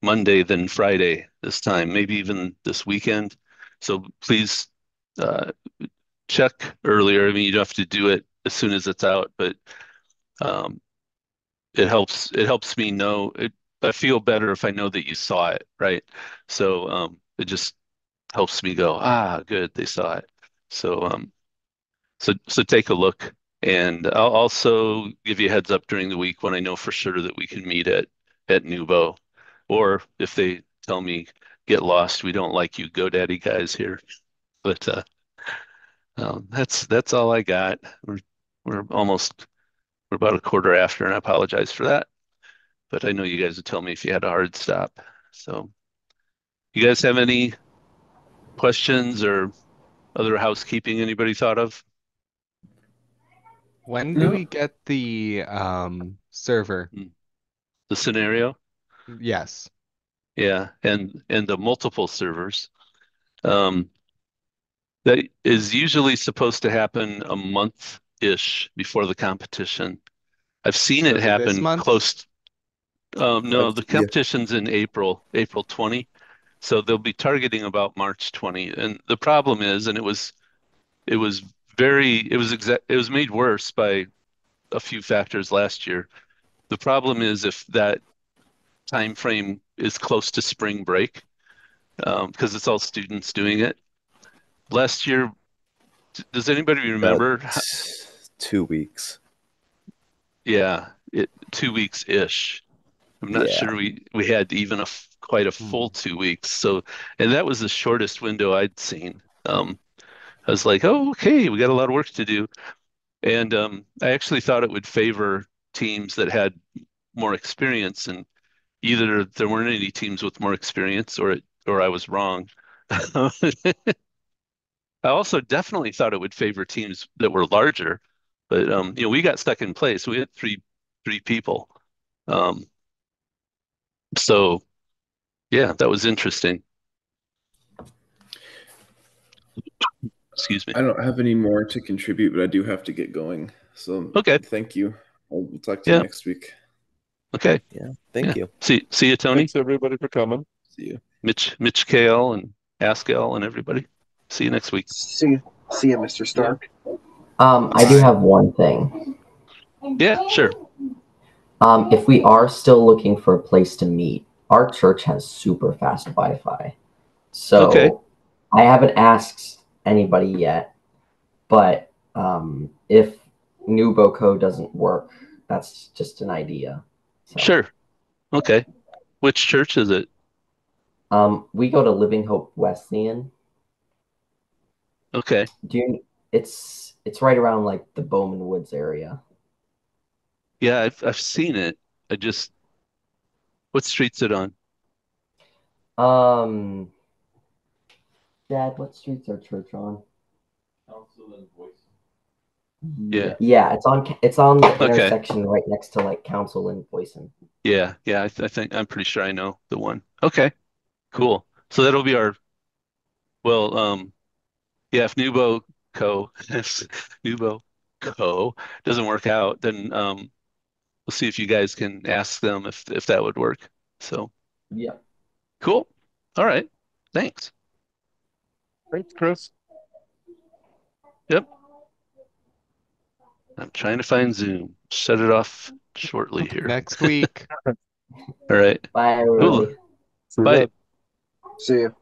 Monday than Friday this time, maybe even this weekend. So please check earlier. I mean, you don't have to do it as soon as it's out, but um, it helps me know. I feel better if I know that you saw it, right? So it just helps me go, good, they saw it. So so take a look. And I'll also give you a heads up during the week when I know for sure that we can meet at Nubo. Or if they tell me, get lost, we don't like you GoDaddy guys here. But that's all I got. We're about a quarter after, and I apologize for that. But I know you guys would tell me if you had a hard stop. So you guys have any questions or other housekeeping anybody thought of? When do No. we get the server? The scenario? Yes. Yeah, and the multiple servers. That is usually supposed to happen a month-ish before the competition. I've seen it So this happen month? close. No, the Yeah. competition's in April 20. So they'll be targeting about March 20. And the problem is, and it was it was made worse by a few factors last year. The problem is if that time frame is close to spring break, because it's all students doing it. Last year, does anybody About remember? 2 weeks. Yeah, 2 weeks-ish. I'm not Yeah. sure we had even quite a full 2 weeks. So, and that was the shortest window I'd seen. I was like, oh, okay, we got a lot of work to do. And I actually thought it would favor teams that had more experience, and either there weren't any teams with more experience, or I was wrong. I also definitely thought it would favor teams that were larger, but we got stuck in place. We had three people. Um, so yeah, that was interesting. Excuse me. I don't have any more to contribute, but I do have to get going. So Okay. thank you. We'll talk to you Yeah. next week. Okay. Yeah. Thank you. See you, Tony. Thanks everybody for coming. See you. Mitch Kale and Askell and everybody. See you next week. See you, Mr. Stark. I do have one thing. Yeah, sure. If we are still looking for a place to meet, our church has super fast Wi-Fi. So Okay. I haven't asked anybody yet, but if Nuboco doesn't work, that's just an idea. So, Sure. Okay. Which church is it? we go to Living Hope Wesleyan. Okay. It's right around like the Bowman Woods area. Yeah, I've seen it. What street's it on? Dad, what street's our church on? Council and voice. Yeah. Yeah, it's on the Okay. intersection right next to like Council and Boyson. Yeah. I think I'm pretty sure I know the one. Okay. Cool. So that'll be yeah, if Nubo Co doesn't work out, then we'll see if you guys can ask them if that would work. So Yep. cool. All right. Thanks. Thanks, Chris. Yep. I'm trying to find Zoom. Shut it off shortly here. Next week. All right. Bye, everybody. Cool. Bye. See ya. See you.